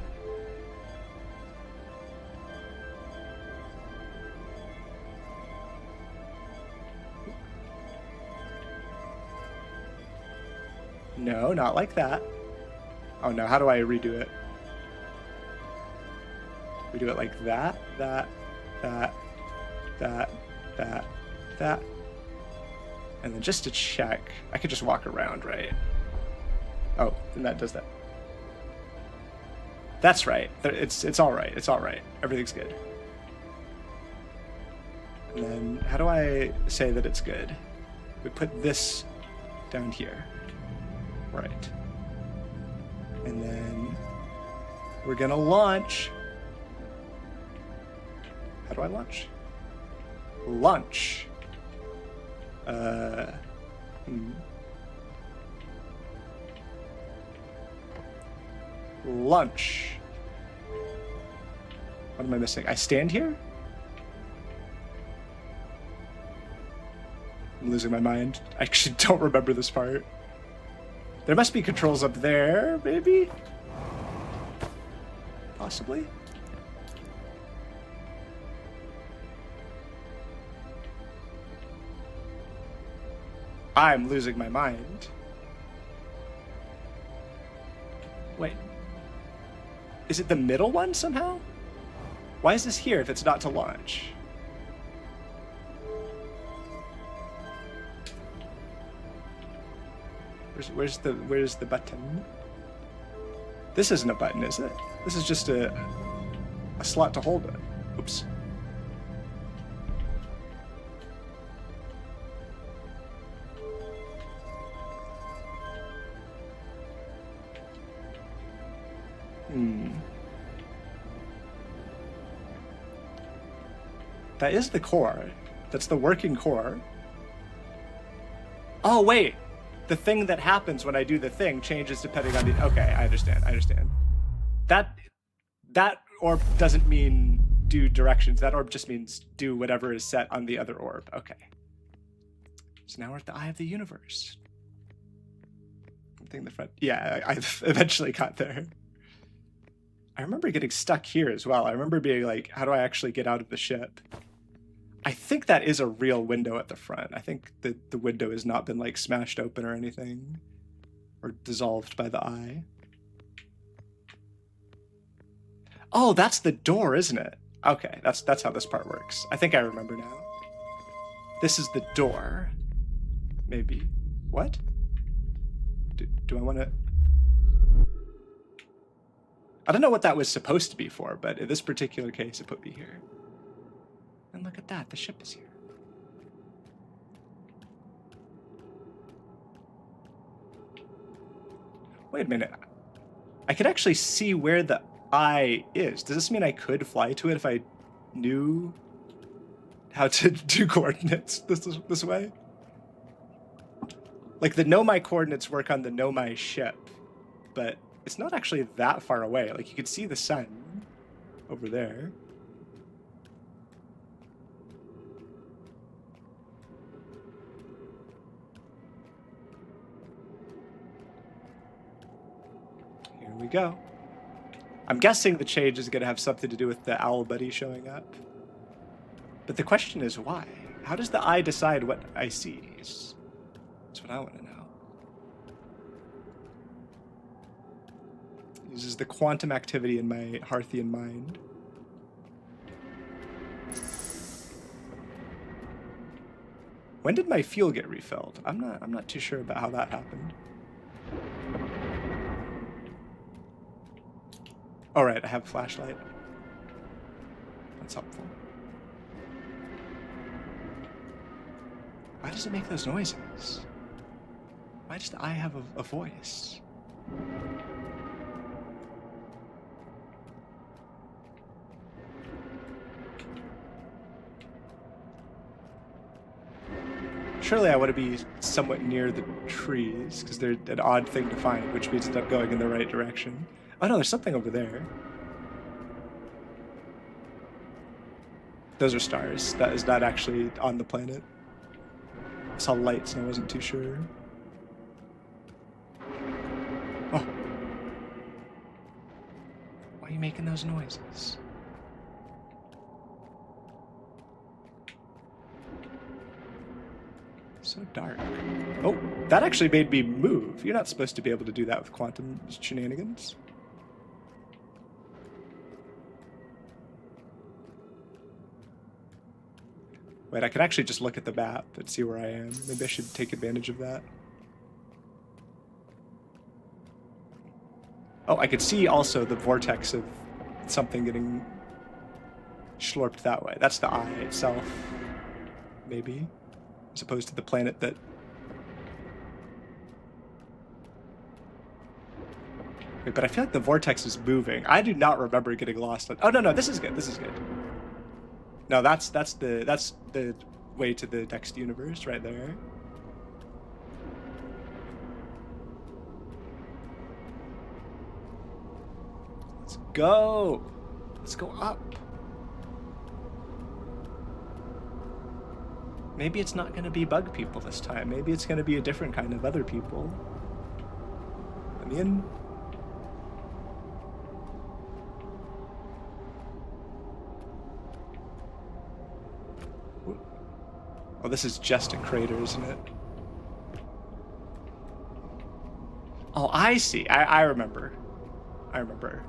S1: No, not like that. Oh no, how do I redo it? We do it like that, that, that, that, that, that. And then just to check, I could just walk around, right? Oh, and that does that. That's right. It's all right. It's all right. Everything's good. And then how do I say that it's good? We put this down here. Right. And then we're gonna launch. How do I launch? Launch. Lunch. What am I missing? I stand here? I'm losing my mind. I actually don't remember this part. There must be controls up there, maybe? Possibly? I'm losing my mind. Wait. Is it the middle one somehow? Why is this here if it's not to launch? Where's the button? This isn't a button, is it? This is just a slot to hold it. Oops. That is the core. That's the working core. Oh, wait. The thing that happens when I do the thing changes depending on the... Okay, I understand. That orb doesn't mean do directions. That orb just means do whatever is set on the other orb. Okay. So now we're at the eye of the universe. I think the front... Yeah, I eventually got there. I remember getting stuck here as well. I remember being like, how do I actually get out of the ship? I think that is a real window at the front. I think that the window has not been like smashed open or anything, or dissolved by the eye. Oh, that's the door, isn't it? Okay, that's how this part works. I think I remember now. This is the door. Maybe. What? Do I want to... I don't know what that was supposed to be for, but in this particular case, it put me here. And look at that, the ship is here. Wait a minute. I could actually see where the eye is. Does this mean I could fly to it if I knew how to do coordinates this way? Like the Nomai coordinates work on the Nomai ship, but it's not actually that far away. Like you could see the sun over there. we go. I'm guessing the change is going to have something to do with the owl buddy showing up. But the question is why? How does the eye decide what I see? That's what I want to know. Uses the quantum activity in my Hearthian mind. When did my fuel get refilled? I'm not too sure about how that happened. All right, I have a flashlight. That's helpful. Why does it make those noises? Why does the eye have a voice? Surely I want to be somewhat near the trees, because they're an odd thing to find, which means that I'm going in the right direction. Oh no, there's something over there. Those are stars. That is not actually on the planet. I saw lights and I wasn't too sure. Oh. Why are you making those noises? So dark. Oh, that actually made me move. You're not supposed to be able to do that with quantum shenanigans. Wait, I could actually just look at the map and see where I am. Maybe I should take advantage of that. Oh, I could see also the vortex of something getting schlorped that way. That's the eye itself, maybe, as opposed to the planet that... Wait, but I feel like the vortex is moving. I do not remember getting lost. Oh, no, this is good. This is good. No, that's the way to the next universe right there. Let's go. Let's go up. Maybe it's not going to be bug people this time. Maybe it's going to be a different kind of other people. Let me in. Oh, this is just a crater, isn't it? Oh, I see. I remember. I remember.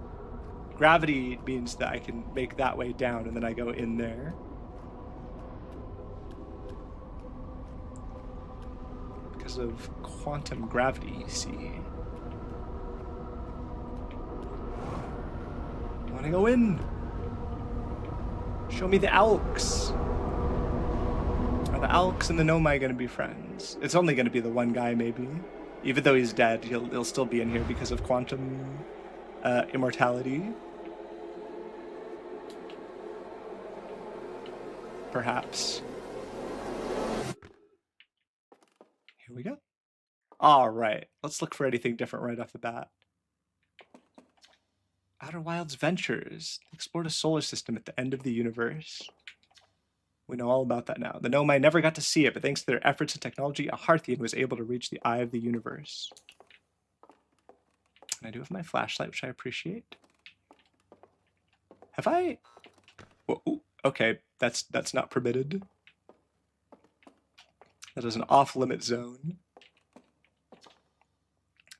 S1: Gravity means that I can make that way down, and then I go in there. Because of quantum gravity, you see. I want to go in. Show me the Alks. Are the Alks and the Nomai going to be friends? It's only going to be the one guy, maybe. Even though he's dead, he'll still be in here because of quantum immortality. Perhaps. Here we go. All right, let's look for anything different right off the bat. Outer Wilds Ventures explored a solar system at the end of the universe. We know all about that now. The Nomai never got to see it, but thanks to their efforts and technology, a Hearthian was able to reach the eye of the universe. And I do have my flashlight, which I appreciate. Have I... Well, ooh, okay, that's not permitted. That is an off-limit zone.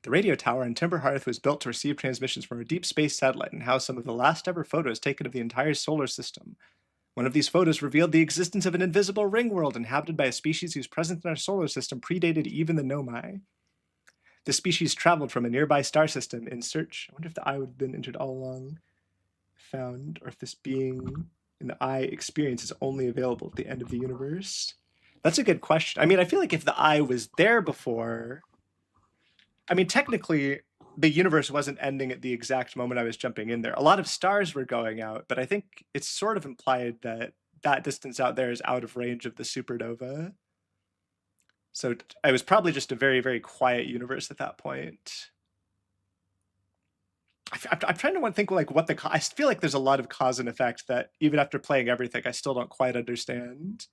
S1: The radio tower in Timber Hearth was built to receive transmissions from a deep space satellite and house some of the last ever photos taken of the entire solar system. One of these photos revealed the existence of an invisible ring world inhabited by a species whose presence in our solar system predated even the Nomai. This species traveled from a nearby star system in search. I wonder if the eye would have been entered all along, found, or if this being in the eye experience is only available at the end of the universe. That's a good question. I mean, I feel like if the eye was there before... I mean, technically, the universe wasn't ending at the exact moment I was jumping in there. A lot of stars were going out, but I think it's sort of implied that that distance out there is out of range of the supernova. So it was probably just a very, very quiet universe at that point. I'm trying to think like what I feel like there's a lot of cause and effect that even after playing everything, I still don't quite understand.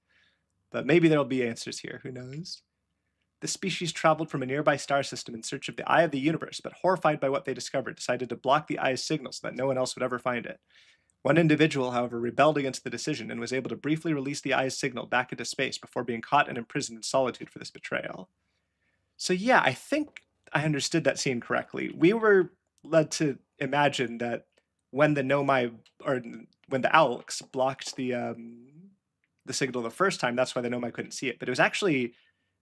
S1: But maybe there'll be answers here. Who knows? The species traveled from a nearby star system in search of the eye of the universe, but horrified by what they discovered, decided to block the eye's signal so that no one else would ever find it. One individual, however, rebelled against the decision and was able to briefly release the eye's signal back into space before being caught and imprisoned in solitude for this betrayal. So yeah, I think I understood that scene correctly. We were led to imagine that when the Nomai, or when the Alks blocked the signal the first time, that's why the Nomai couldn't see it. But it was actually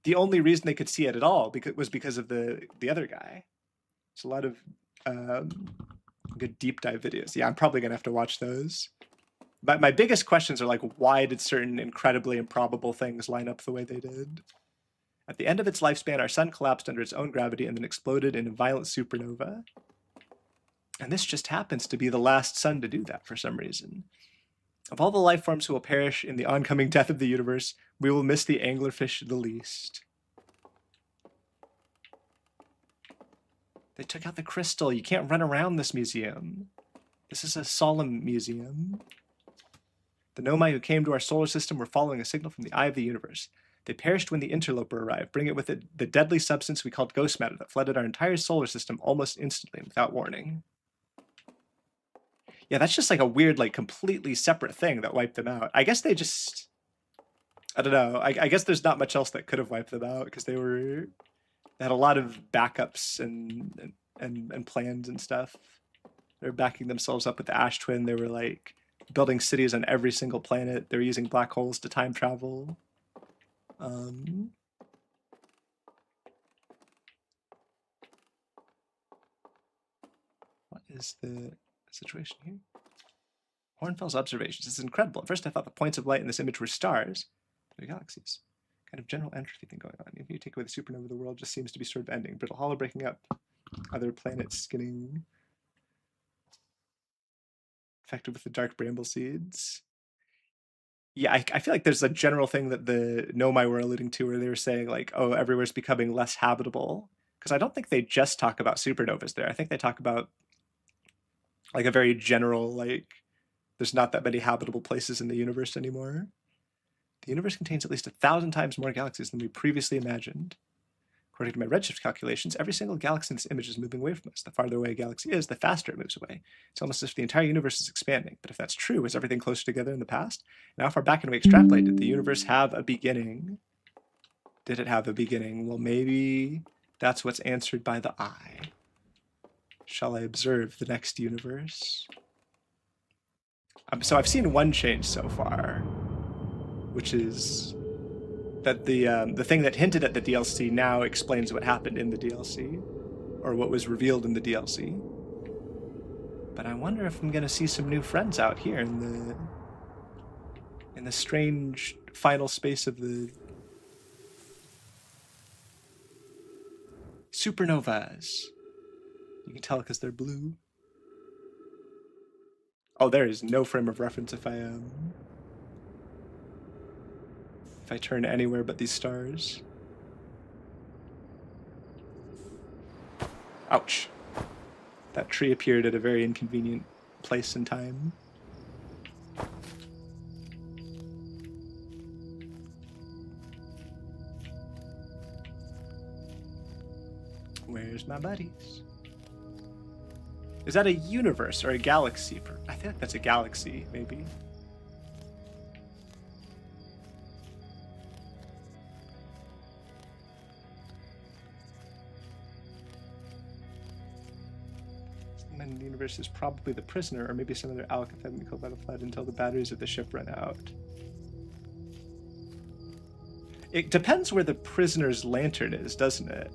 S1: the only reason they could see it at all because of the other guy. It's a lot of good deep dive videos. Yeah, I'm probably gonna have to watch those. But my biggest questions are like, why did certain incredibly improbable things line up the way they did? At the end of its lifespan, our sun collapsed under its own gravity and then exploded in a violent supernova. And this just happens to be the last sun to do that for some reason. Of all the life forms who will perish in the oncoming death of the universe, we will miss the anglerfish the least. They took out the crystal. You can't run around this museum. This is a solemn museum. The Nomai who came to our solar system were following a signal from the eye of the universe. They perished when the interloper arrived, bringing it with it the deadly substance we called ghost matter that flooded our entire solar system almost instantly and without warning. Yeah, that's just like a weird, like completely separate thing that wiped them out. I guess they just, I don't know. I guess there's not much else that could have wiped them out because they had a lot of backups and plans and stuff. They were backing themselves up with the Ash Twin. They were like building cities on every single planet. They were using black holes to time travel. What is the situation here? Hornfels observations. This is incredible. At first I thought the points of light in this image were stars. They're galaxies. Kind of general entropy thing going on. If you take away the supernova, the world just seems to be sort of ending. Brittle hollow breaking up. Other planets getting affected with the dark bramble seeds. Yeah, I feel like there's a general thing that the Nomai were alluding to where they were saying like, oh, everywhere's becoming less habitable. Because I don't think they just talk about supernovas there. I think they talk about like a very general, like, there's not that many habitable places in the universe anymore. The universe contains at least 1,000 times more galaxies than we previously imagined. According to my redshift calculations, every single galaxy in this image is moving away from us. The farther away a galaxy is, the faster it moves away. It's almost as if the entire universe is expanding. But if that's true, is everything closer together in the past? And how far back can we extrapolate? Did the universe have a beginning? Did it have a beginning? Well, maybe that's what's answered by the eye. Shall I observe the next universe? So I've seen one change so far, which is that the thing that hinted at the DLC now explains what happened in the DLC, or what was revealed in the DLC. But I wonder if I'm gonna see some new friends out here in the strange final space of the supernovas. You can tell because they're blue. Oh, there is no frame of reference if I turn anywhere but these stars. Ouch. That tree appeared at a very inconvenient place and time. Where's my buddies? Is that a universe or a galaxy? I feel like that's a galaxy, maybe. And the universe is probably the prisoner, or maybe some other Alk that haven't been killed by the flood until the batteries of the ship run out. It depends where the prisoner's lantern is, doesn't it?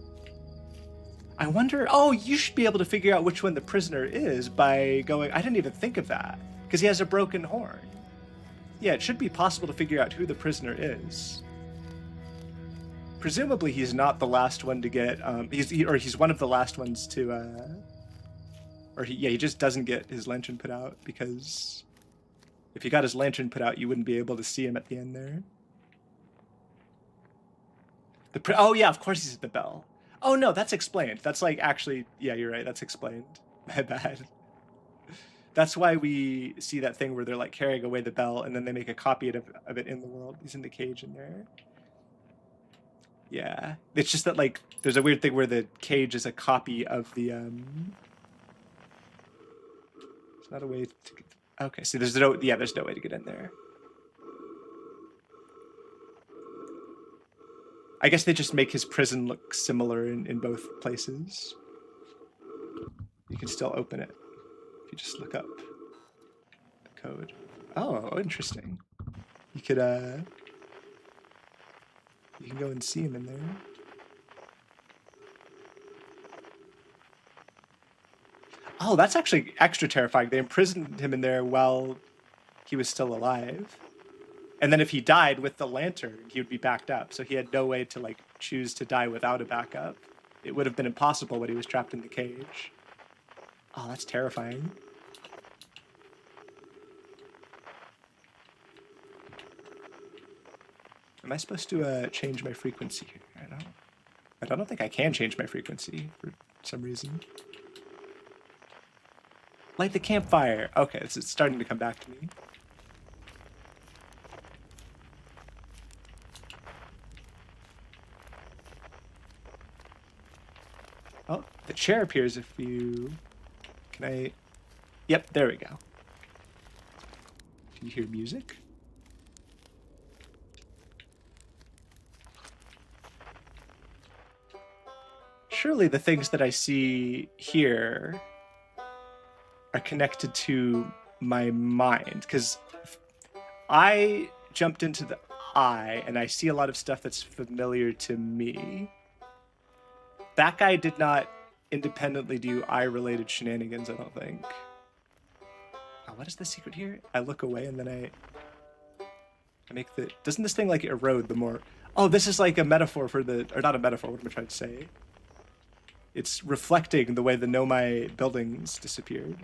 S1: I wonder, oh, you should be able to figure out which one the prisoner is by going, I didn't even think of that, because he has a broken horn. Yeah, it should be possible to figure out who the prisoner is. Presumably he's not the last one to get, he's one of the last ones to, he just doesn't get his lantern put out, because if he got his lantern put out, you wouldn't be able to see him at the end there. Oh yeah, of course he's at the bell. Oh no, that's explained. That's like actually, yeah, you're right. That's explained. My bad. That's why we see that thing where they're like carrying away the bell and then they make a copy of it in the world. He's in the cage in there. Yeah. It's just that, like, there's a weird thing where the cage is a copy of the, It's not a way to get... Okay, so there's no way to get in there. I guess they just make his prison look similar in both places. You can still open it if you just look up the code. Oh, interesting. You could, you can go and see him in there. Oh, that's actually extra terrifying. They imprisoned him in there while he was still alive. And then if he died with the lantern, he would be backed up. So he had no way to, like, choose to die without a backup. It would have been impossible when he was trapped in the cage. Oh, that's terrifying. Am I supposed to change my frequency here? I don't think I can change my frequency for some reason. Light the campfire. Okay, it's starting to come back to me. Oh, the chair appears if you... Can I... Yep, there we go. Can you hear music? Surely the things that I see here are connected to my mind, because I jumped into the eye and I see a lot of stuff that's familiar to me. That guy did not independently do eye-related shenanigans, I don't think. Oh, what is the secret here? I look away and then I make the... Doesn't this thing, like, erode the more... Oh, this is like a metaphor for the... Or not a metaphor, what am I trying to say? It's reflecting the way the Nomai buildings disappeared.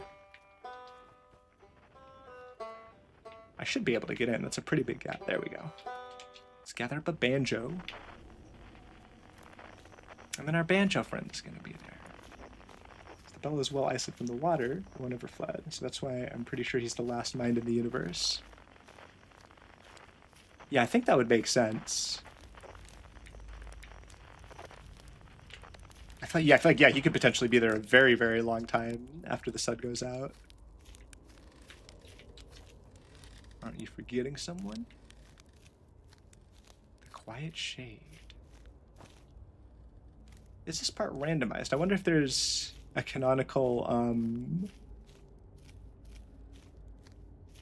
S1: I should be able to get in. That's a pretty big gap. There we go. Let's gather up a banjo. And then our banjo friend is going to be there. The bell is well isolated from the water. It won't ever flood. So that's why I'm pretty sure he's the last mind in the universe. Yeah, I think that would make sense. I feel like, yeah, he could potentially be there a very, very long time after the sun goes out. Aren't you forgetting someone? The Quiet Shade. Is this part randomized? I wonder if there's a canonical,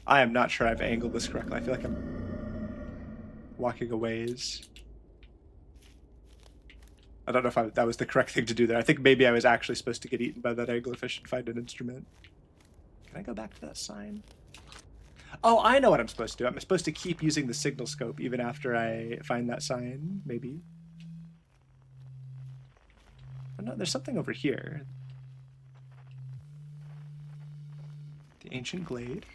S1: I am not sure I've angled this correctly. I feel like I'm walking a ways. I don't know if that was the correct thing to do there. I think maybe I was actually supposed to get eaten by that anglerfish and find an instrument. Can I go back to that sign? Oh, I know what I'm supposed to do. I'm supposed to keep using the signal scope even after I find that sign, maybe. Oh, no, there's something over here. The Ancient Glade.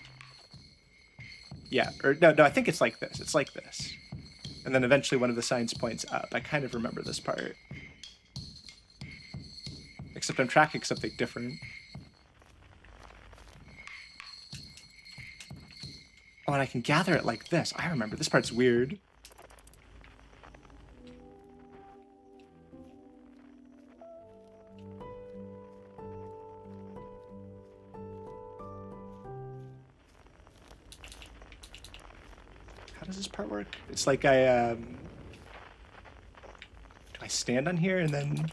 S1: Yeah, or no, I think it's like this. It's like this. And then eventually one of the signs points up. I kind of remember this part. Except I'm tracking something different. Oh, and I can gather it like this. I remember. This part's weird. How does this part work? It's like I, do I stand on here and then...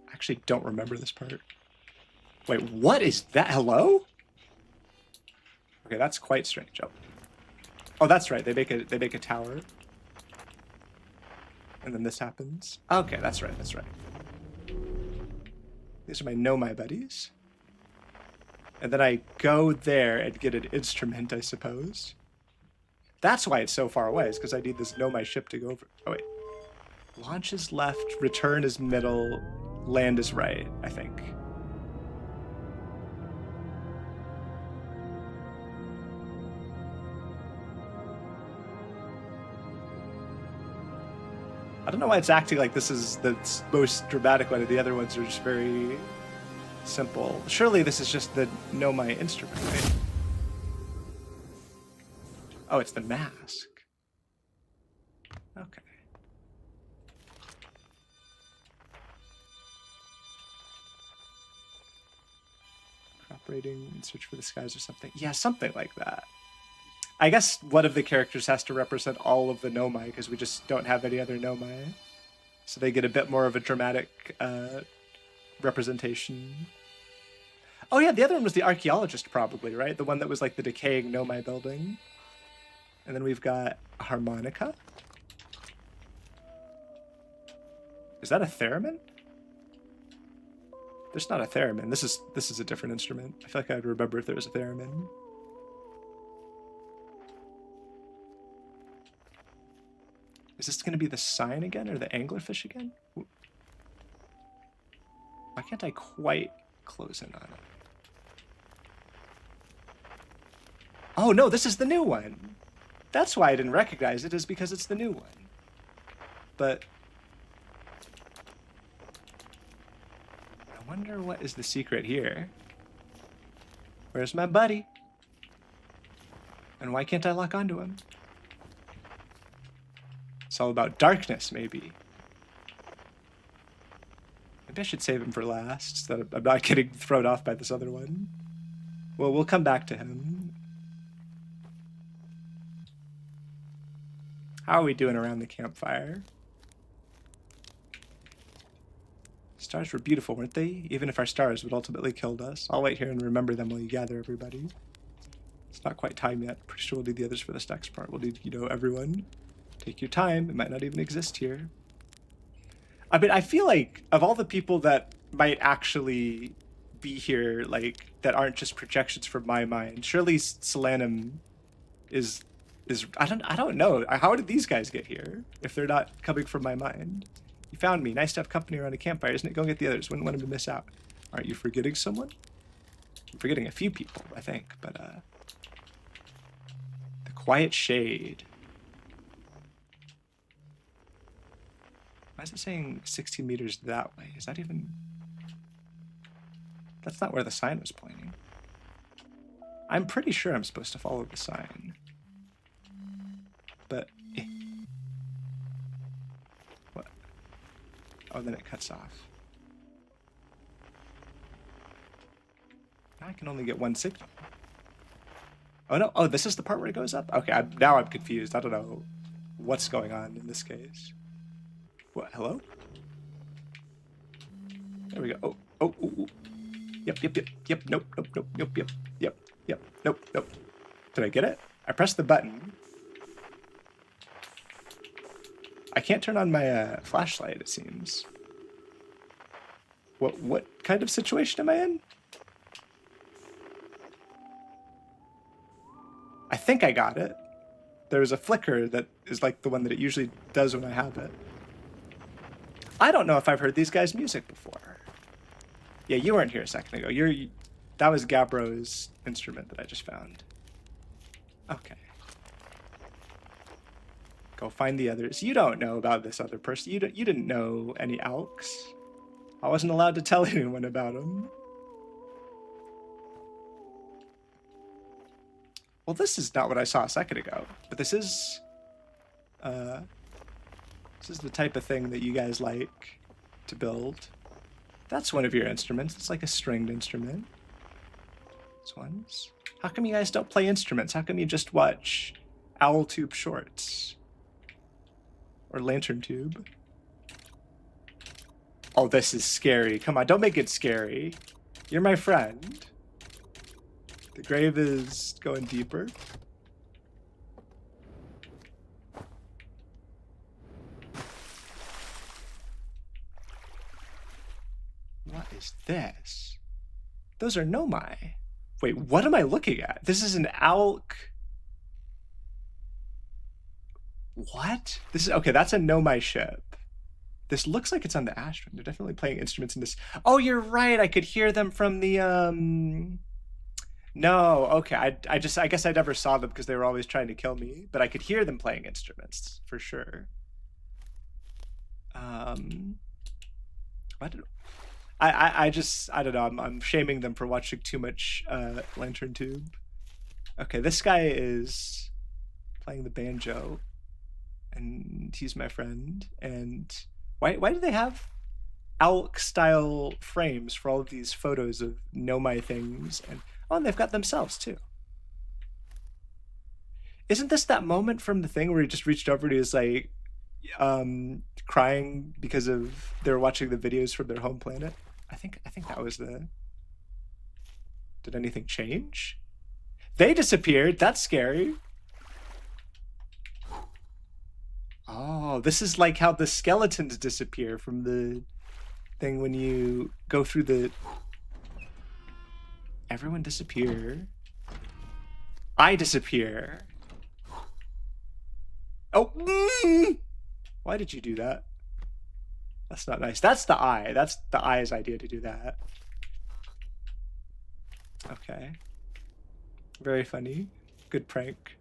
S1: I actually don't remember this part. Wait, what is that? Hello? Okay, that's quite strange. Oh, that's right. They make a tower. And then this happens. Okay, that's right. That's right. These are my Nomai buddies. And then I go there and get an instrument, I suppose. That's why it's so far away, is because I need this Nomai ship to go over. Oh, wait. Launch is left, return is middle, land is right, I think. I don't know why it's acting like this is the most dramatic one, and the other ones are just very simple. Surely this is just the Nomai instrument, right? Oh, it's the mask. Okay. Operating in search for the skies or something. Yeah, something like that. I guess one of the characters has to represent all of the Nomai because we just don't have any other Nomai. So they get a bit more of a dramatic representation. Oh yeah, the other one was the archaeologist probably, right? The one that was like the decaying Nomai building. And then we've got a harmonica. Is that a theremin? There's not a theremin. This is a different instrument. I feel like I would remember if there was a theremin. Is this going to be the sign again or the anglerfish again? Why can't I quite close in on it? Oh no, this is the new one. That's why I didn't recognize it, is because it's the new one. But I wonder what is the secret here. Where's my buddy? And why can't I lock onto him? It's all about darkness, maybe. Maybe I should save him for last, so that I'm not getting thrown off by this other one. Well, we'll come back to him. How are we doing around the campfire? Stars were beautiful, weren't they? Even if our stars would ultimately kill us. I'll wait here and remember them while you gather everybody. It's not quite time yet. Pretty sure we'll need the others for this next part. We'll need, everyone. Take your time. It might not even exist here. I mean, I feel like of all the people that might actually be here, like, that aren't just projections from my mind, surely Solanum is I don't know. How did these guys get here if they're not coming from my mind? You found me. Nice to have company around a campfire, isn't it? Go get the others. Wouldn't want them to miss out. Aren't you forgetting someone? I'm forgetting a few people, I think, but the quiet shade. Why is it saying 16 meters that way? Is that even... That's not where the sign was pointing. I'm pretty sure I'm supposed to follow the sign. But... What? Oh, then it cuts off. Now I can only get one signal. Oh, no. Oh, this is the part where it goes up? Okay, now I'm confused. I don't know what's going on in this case. What? Hello? There we go. Oh, oh, oh, oh. Yep. Nope. Nope. Did I get it? I pressed the button. I can't turn on my flashlight, it seems. What kind of situation am I in? I think I got it. There's a flicker that is like the one that it usually does when I have it. I don't know if I've heard these guys' music before. Yeah, you weren't here a second ago. That was Gabro's instrument that I just found. Okay. Go find the others. You don't know about this other person. You didn't know any Alks. I wasn't allowed to tell anyone about them. Well, this is not what I saw a second ago, but this is the type of thing that you guys like to build. That's one of your instruments. It's like a stringed instrument. This one's... How come you guys don't play instruments? How come you just watch Owl Tube shorts? Or Lantern Tube? Oh, this is scary. Come on, don't make it scary. You're my friend. The grave is going deeper. What is this? Those are Nomai. Wait, what am I looking at? This is an Alk. What? This is okay. That's a Nomai ship. This looks like it's on the Astron. They're definitely playing instruments in this. Oh, you're right. I could hear them from the No, okay. I guess I never saw them because they were always trying to kill me. But I could hear them playing instruments for sure. What? I don't know. I'm shaming them for watching too much Lantern Tube. Okay, this guy is playing the banjo, and he's my friend. And why do they have ALK style frames for all of these photos of Know My Things? And they've got themselves too. Isn't this that moment from the thing where he just reached over to his like crying because of they were watching the videos from their home planet? I think that was the. Did anything change? They disappeared. That's scary. Oh, this is like how the skeletons disappear from the thing when you go through the. Everyone disappear. I disappear. Oh, why did you do that? That's not nice. That's the eye. That's the eye's idea to do that. Okay. Very funny. Good prank.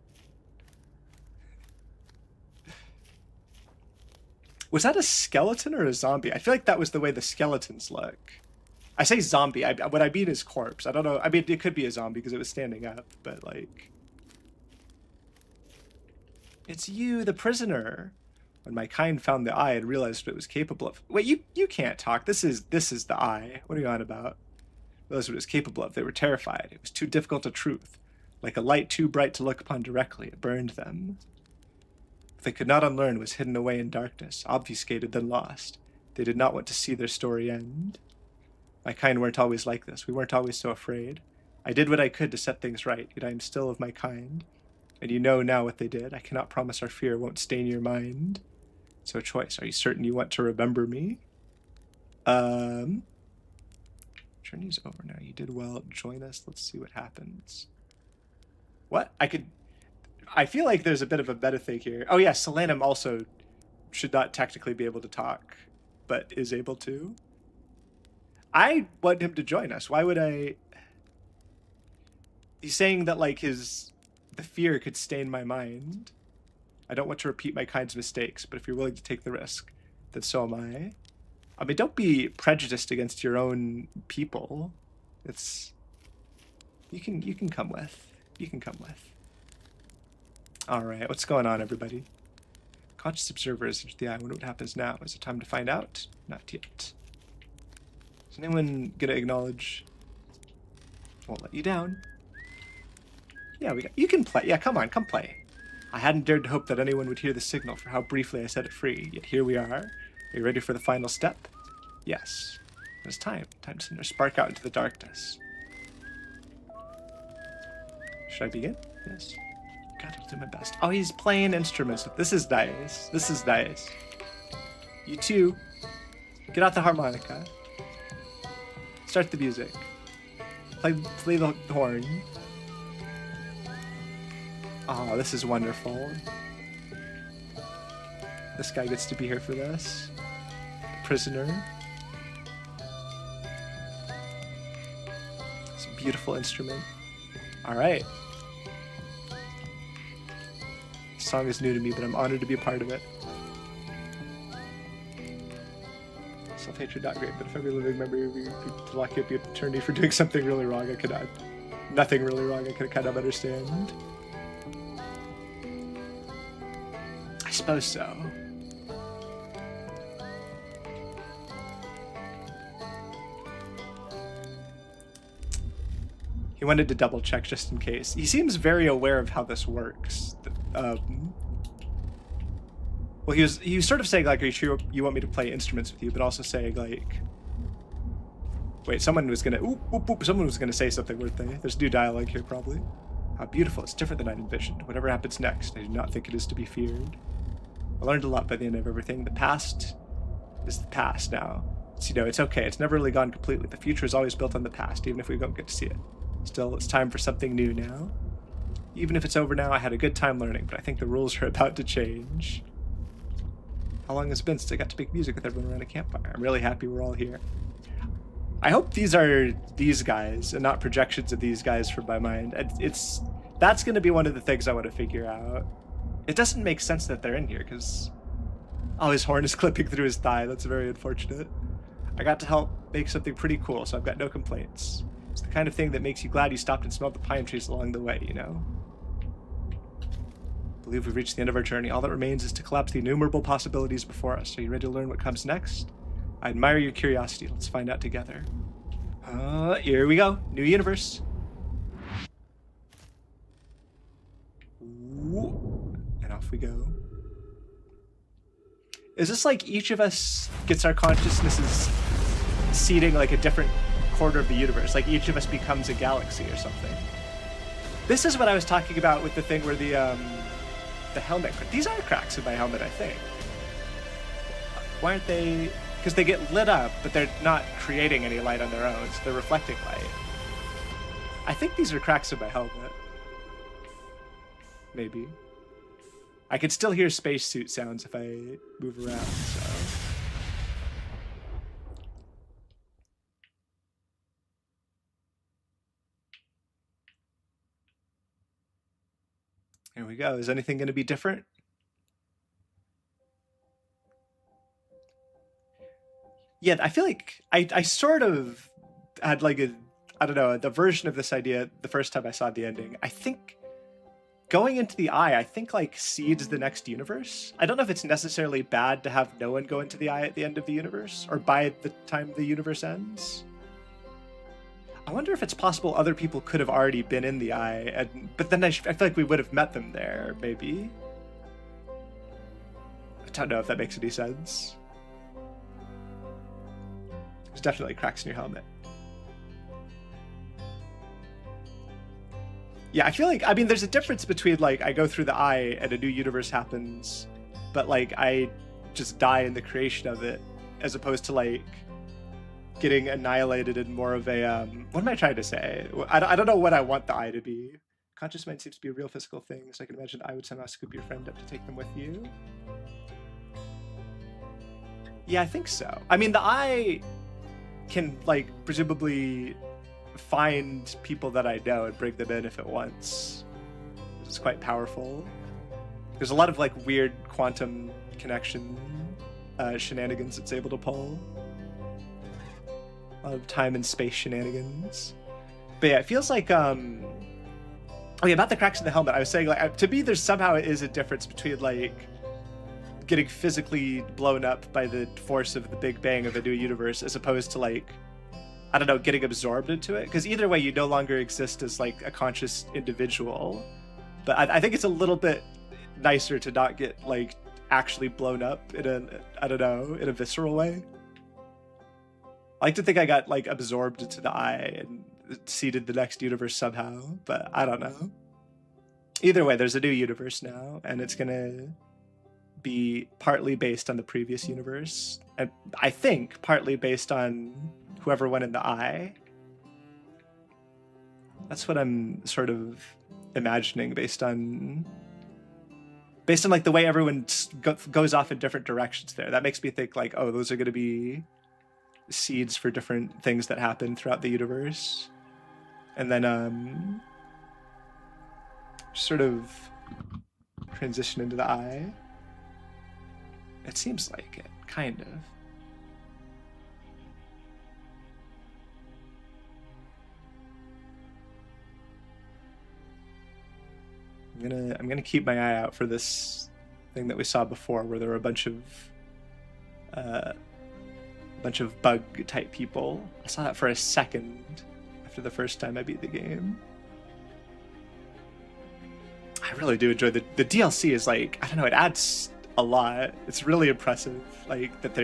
S1: Was that a skeleton or a zombie? I feel like that was the way the skeletons look. I say zombie. What I mean is corpse. I don't know. I mean, it could be a zombie because it was standing up, but like... It's you, the prisoner. When my kind found the eye and realized what it was capable of. Wait, you can't talk. This is the eye. What are you on about? Realized what it was capable of. They were terrified. It was too difficult a truth. Like a light too bright to look upon directly, it burned them. What they could not unlearn was hidden away in darkness, obfuscated then lost. They did not want to see their story end. My kind weren't always like this. We weren't always so afraid. I did what I could to set things right, yet I am still of my kind. And you know now what they did. I cannot promise our fear won't stain your mind. So choice, are you certain you want to remember me? Journey's over now. You did well. Join us. Let's see what happens. What? I feel like there's a bit of a meta thing here. Oh yeah, Solanum also should not technically be able to talk, but is able to. I want him to join us. Why would I? He's saying that like the fear could stain my mind. I don't want to repeat my kind's mistakes, but if you're willing to take the risk, then so am I. I mean, don't be prejudiced against your own people. It's you can come with. You can come with. All right, what's going on, everybody? Conscious observers into the eye. I wonder what happens now. Is it time to find out? Not yet. Is anyone gonna acknowledge? Won't let you down. Yeah, you can play. Yeah, come on, come play. I hadn't dared to hope that anyone would hear the signal for how briefly I set it free, yet here we are. Are you ready for the final step? Yes. It's time. Time to send our spark out into the darkness. Should I begin? Yes. God, I'll do my best. Oh, he's playing instruments. This is nice. This is nice. You too. Get out the harmonica. Start the music. Play the horn. Oh, this is wonderful. This guy gets to be here for this. Prisoner. It's a beautiful instrument. All right. This song is new to me, but I'm honored to be a part of it. Self-hatred not great, but if every living member to lock you up your eternity for doing something really wrong, I could not. Nothing really wrong, I could kind of understand. I suppose so. He wanted to double check just in case. He seems very aware of how this works. Well, he was sort of saying like, "Are you sure you want me to play instruments with you?" But also saying like, "Wait, someone was gonna someone was gonna say something, weren't they?" There's new dialogue here, probably. How beautiful! It's different than I'd envisioned. Whatever happens next, I do not think it is to be feared. I learned a lot by the end of everything. The past is the past now. It's, it's okay. It's never really gone completely. The future is always built on the past, even if we don't get to see it. Still, it's time for something new now. Even if it's over now, I had a good time learning, but I think the rules are about to change. How long has it been since I got to make music with everyone around a campfire? I'm really happy we're all here. I hope these are these guys and not projections of these guys from my mind. That's going to be one of the things I want to figure out. It doesn't make sense that they're in here because... Oh, his horn is clipping through his thigh. That's very unfortunate. I got to help make something pretty cool, so I've got no complaints. It's the kind of thing that makes you glad you stopped and smelled the pine trees along the way, you know? believe we've reached the end of our journey. All that remains is to collapse the innumerable possibilities before us. Are you ready to learn what comes next? I admire your curiosity. Let's find out together. Here we go. New universe. Ooh. And off we go. Is this like each of us gets our consciousnesses seeding like a different quarter of the universe? Like each of us becomes a galaxy or something? This is what I was talking about with the thing where the helmet... These are cracks in my helmet, I think. Why aren't they... Because they get lit up, but they're not creating any light on their own, so they're reflecting light. I think these are cracks in my helmet. Maybe. I can still hear spacesuit sounds if I move around, so... Here we go. Is anything going to be different? Yeah, I feel like I sort of had like a, I don't know, the version of this idea the first time I saw the ending. I think going into the eye, I think like seeds the next universe. I don't know if it's necessarily bad to have no one go into the eye at the end of the universe or by the time the universe ends. I wonder if it's possible other people could have already been in the eye, but then I feel like we would have met them there, maybe. I don't know if that makes any sense. There's definitely cracks in your helmet. Yeah, I feel like, I mean, there's a difference between like I go through the eye and a new universe happens, but like I just die in the creation of it, as opposed to like getting annihilated in more of a what am I trying to say? I don't know what I want the eye to be. Conscious mind seems to be a real physical thing, so I can imagine I would somehow scoop your friend up to take them with you. Yeah, I think so. I mean, the eye can like presumably find people that I know and bring them in if it wants. It's quite powerful. There's a lot of like weird quantum connection shenanigans it's able to pull. A lot of time and space shenanigans. But yeah, it feels like oh yeah, about the cracks in the helmet, I was saying like to me there's somehow is a difference between like getting physically blown up by the force of the Big Bang of a new universe as opposed to like, I don't know, getting absorbed into it. Because either way, you no longer exist as like a conscious individual. But I think it's a little bit nicer to not get like actually blown up in a, I don't know, in a visceral way. I like to think I got like absorbed into the eye and seeded the next universe somehow, but I don't know. Either way, there's a new universe now, and it's gonna be partly based on the previous universe, and I think partly based on whoever went in the eye. That's what I'm sort of imagining based on like the way everyone goes off in different directions there. That makes me think like, oh, those are going to be seeds for different things that happen throughout the universe. And then sort of transition into the eye. It seems like it, kind of. I'm gonna keep my eye out for this thing that we saw before, where there were a bunch of bug type people. I saw that for a second after the first time I beat the game. I really do enjoy the DLC. Is like, I don't know, it adds a lot. It's really impressive. Like that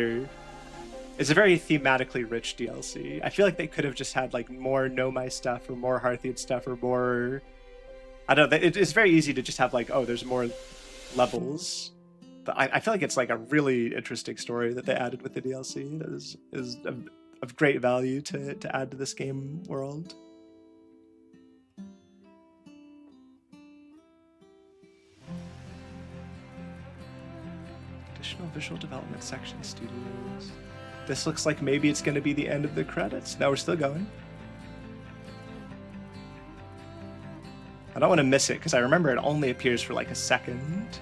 S1: it's a very thematically rich DLC. I feel like they could have just had like more Nomai stuff or more Hearthian stuff or more. I don't know. It's very easy to just have like, oh, there's more levels. But I feel like it's like a really interesting story that they added with the DLC that is of great value to add to this game world. Additional visual development section studios. This looks like maybe it's going to be the end of the credits. No, we're still going. I don't want to miss it because I remember it only appears for like a second.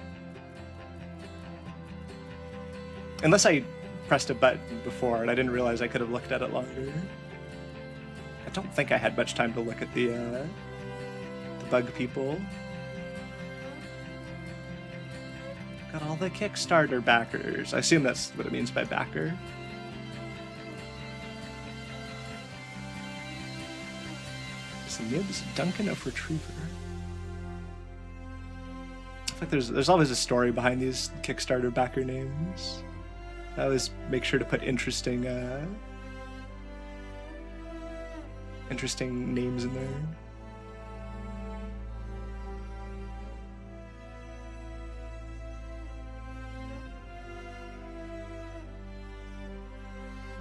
S1: Unless I pressed a button before and I didn't realize I could have looked at it longer. I don't think I had much time to look at the bug people. Got all the Kickstarter backers. I assume that's what it means by backer. Some nibs, Duncan of Retriever. I feel like there's always a story behind these Kickstarter backer names. I always make sure to put interesting names in there.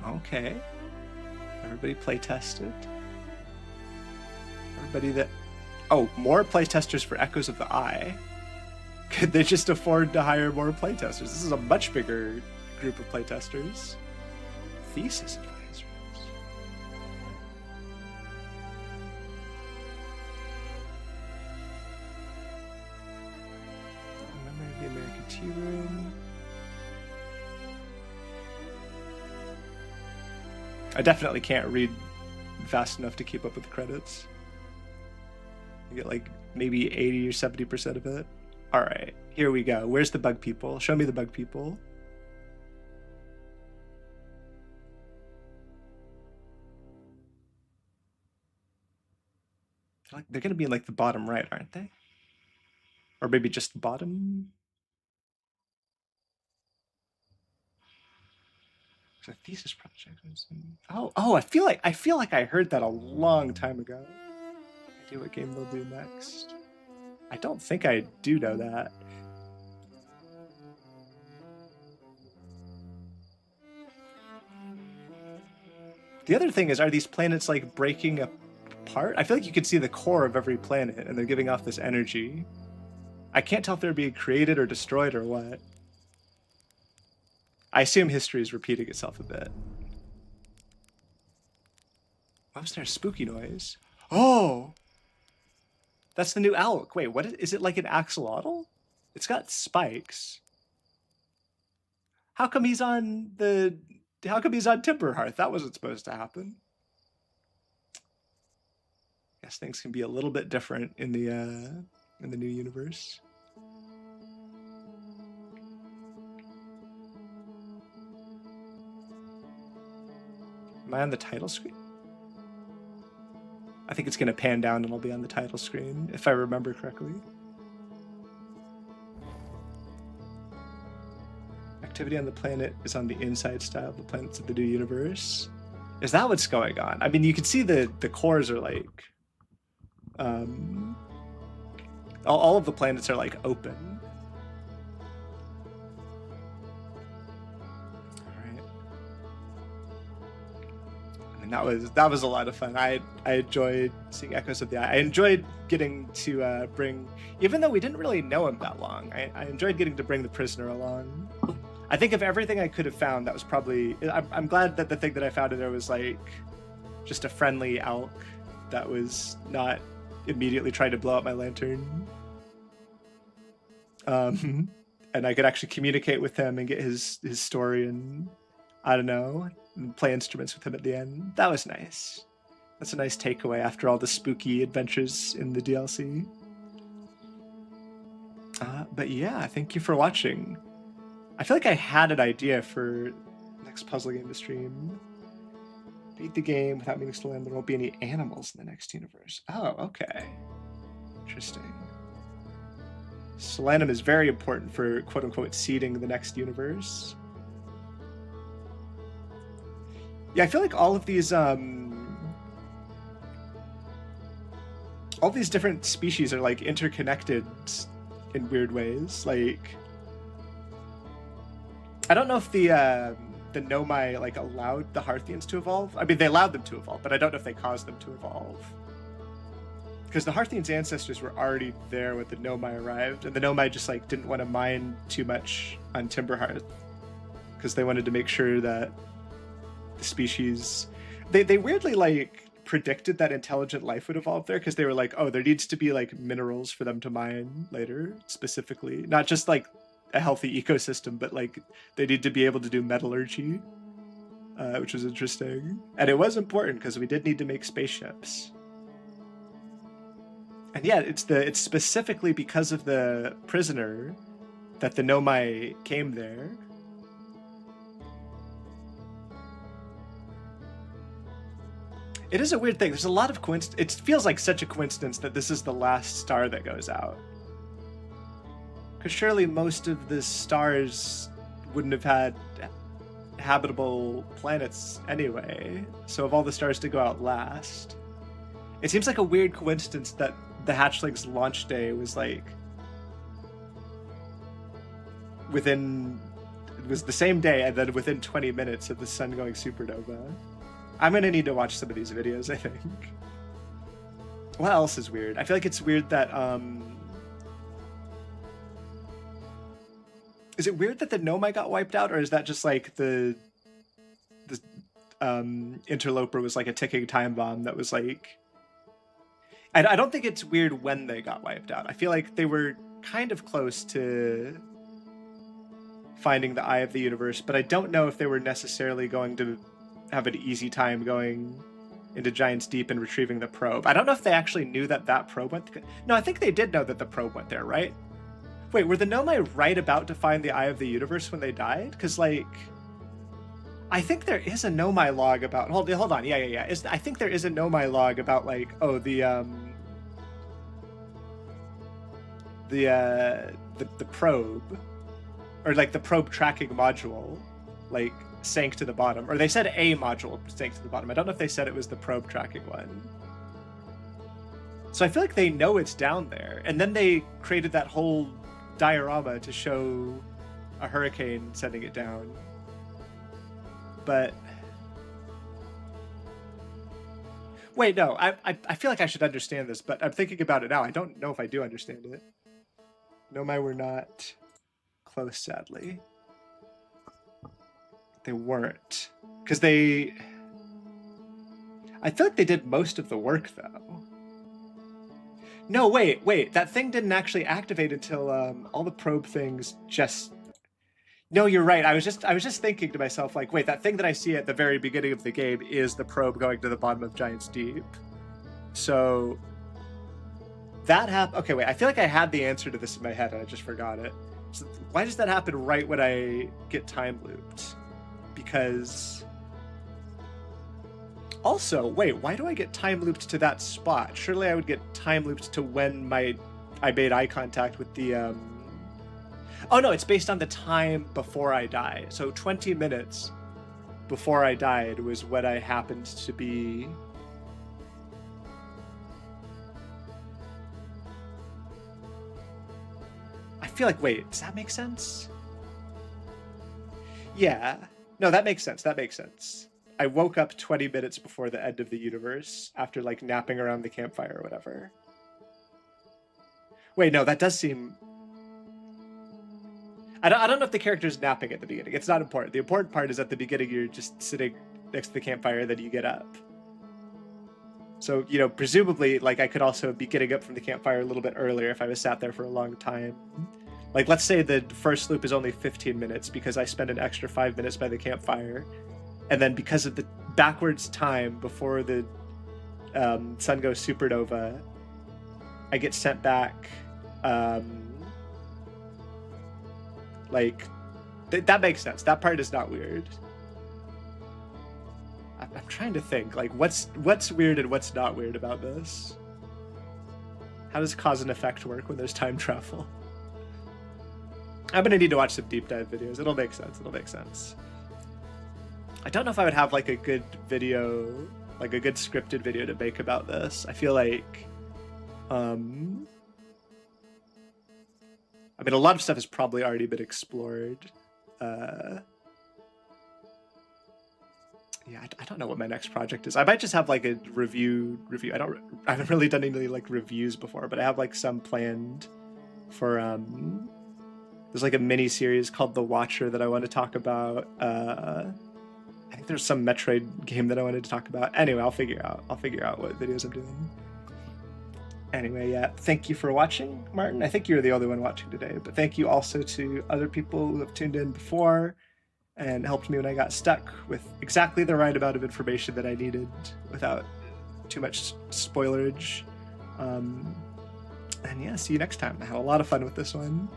S1: Okay. Everybody play tested. Everybody that... Oh, more playtesters for Echoes of the Eye. Could they just afford to hire more playtesters? This is a much bigger group of playtesters. Thesis advisors. Memory of the American Tea Room. I definitely can't read fast enough to keep up with the credits. I get like maybe 80 or 70% of it. All right, here we go. Where's the bug people? Show me the bug people. They're gonna be in like the bottom right, aren't they? Or maybe just the bottom? A thesis project. Oh, I feel like I heard that a long time ago. Idea what game they'll do next. I don't think I do know that. The other thing is, are these planets like breaking apart? I feel like you could see the core of every planet and they're giving off this energy. I can't tell if they're being created or destroyed or what. I assume history is repeating itself a bit. Why was there a spooky noise? Oh! That's the new Alk. Wait, what is it, like an axolotl? It's got spikes. How come he's on Timberhearth? That wasn't supposed to happen. Guess things can be a little bit different in the new universe. Am I on the title screen? I think it's going to pan down and I'll be on the title screen, if I remember correctly. Activity on the planet is on the inside style of the planets of the new universe. Is that what's going on? I mean, you can see the cores are like... all of the planets are like open. That was a lot of fun. I enjoyed seeing Echoes of the Eye. I enjoyed getting to bring, even though we didn't really know him that long, I enjoyed getting to bring the prisoner along. I think of everything I could have found, that was probably, I'm glad that the thing that I found in there was like just a friendly Alk that was not immediately trying to blow up my lantern. And I could actually communicate with him and get his story and, I don't know, play instruments with him at the end. That was nice. That's a nice takeaway after all the spooky adventures in the DLC. But yeah, thank you for watching. I feel like I had an idea for next puzzle game to stream. Beat the game without meaning to land. There won't be any animals in the next universe. Oh, okay. Interesting. Solanum is very important for quote-unquote seeding the next universe. Yeah, I feel like all of these different species are like interconnected in weird ways. Like, I don't know if the Nomai like allowed the Hearthians to evolve. I mean, they allowed them to evolve, but I don't know if they caused them to evolve. Because the Hearthians' ancestors were already there when the Nomai arrived, and the Nomai just like didn't want to mine too much on Timberhearth because they wanted to make sure that the species, they weirdly like predicted that intelligent life would evolve there, because they were like, oh, there needs to be like minerals for them to mine later, specifically, not just like a healthy ecosystem, but like they need to be able to do metallurgy, which was interesting. And it was important because we did need to make spaceships. And yeah, it's specifically because of the prisoner that the Nomai came there. It is a weird thing. There's a lot of coincidence. It feels like such a coincidence that this is the last star that goes out. Because surely most of the stars wouldn't have had habitable planets anyway. So of all the stars to go out last, it seems like a weird coincidence that the hatchling's launch day was like it was the same day, and then within 20 minutes of the sun going supernova. I'm gonna need to watch some of these videos, I think. What else is weird? I feel like it's weird that is it weird that the Nomai got wiped out, or is that just like the interloper was like a ticking time bomb that was like... I don't think it's weird when they got wiped out. I feel like they were kind of close to finding the Eye of the Universe, but I don't know if they were necessarily going to have an easy time going into Giant's Deep and retrieving the probe. I don't know if they actually knew that that probe went... No, I think they did know that the probe went there, right? Wait, were the Nomai right about to find the Eye of the Universe when they died? Because, like... I think there is a Nomai log about... Hold on, yeah. I think there is a Nomai log about, like, oh, the probe, or like the probe tracking module, like, sank to the bottom. Or they said a module sank to the bottom. I don't know if they said it was the probe tracking one. So I feel like they know it's down there. And then they created that whole diorama to show a hurricane sending it down. But wait, no, I feel like I should understand this, but I'm thinking about it now. I don't know if I do understand it. Nomai were not close, sadly. They weren't. Because I feel like they did most of the work, though. No, wait. That thing didn't actually activate until all the probe things just... No, you're right. I was just thinking to myself, like, wait, that thing that I see at the very beginning of the game is the probe going to the bottom of Giant's Deep. So that happened. Okay, wait. I feel like I had the answer to this in my head and I just forgot it. So why does that happen right when I get time looped? Because also, wait, why do I get time looped to that spot? Surely I would get time looped to when I made eye contact with the Oh no, it's based on the time before I die. So 20 minutes before I died was when I happened to be... I feel like, wait, does that make sense? Yeah. No, that makes sense. That makes sense. I woke up 20 minutes before the end of the universe after, like, napping around the campfire or whatever. Wait, no, that does seem... I don't know if the character's napping at the beginning. It's not important. The important part is at the beginning you're just sitting next to the campfire, then you get up. So, you know, presumably, like, I could also be getting up from the campfire a little bit earlier if I was sat there for a long time. Like, let's say the first loop is only 15 minutes because I spend an extra 5 minutes by the campfire. And then because of the backwards time before the sun goes supernova, I get sent back... Like, that makes sense. That part is not weird. I'm trying to think, like, what's weird and what's not weird about this? How does cause and effect work when there's time travel? I'm gonna need to watch some deep dive videos. It'll make sense. It'll make sense. I don't know if I would have, like, a good video, like a good scripted video to make about this. I feel like, I mean, a lot of stuff has probably already been explored. Yeah, I don't know what my next project is. I might just have like a review. I haven't really done any like reviews before, but I have like some planned for there's like a mini series called The Watcher that I want to talk about. I think there's some Metroid game that I wanted to talk about. Anyway, I'll figure out what videos I'm doing. Anyway, yeah, thank you for watching, Martin. I think you're the only one watching today, but thank you also to other people who have tuned in before and helped me when I got stuck with exactly the right amount of information that I needed without too much spoilerage. And yeah, see you next time. I had a lot of fun with this one.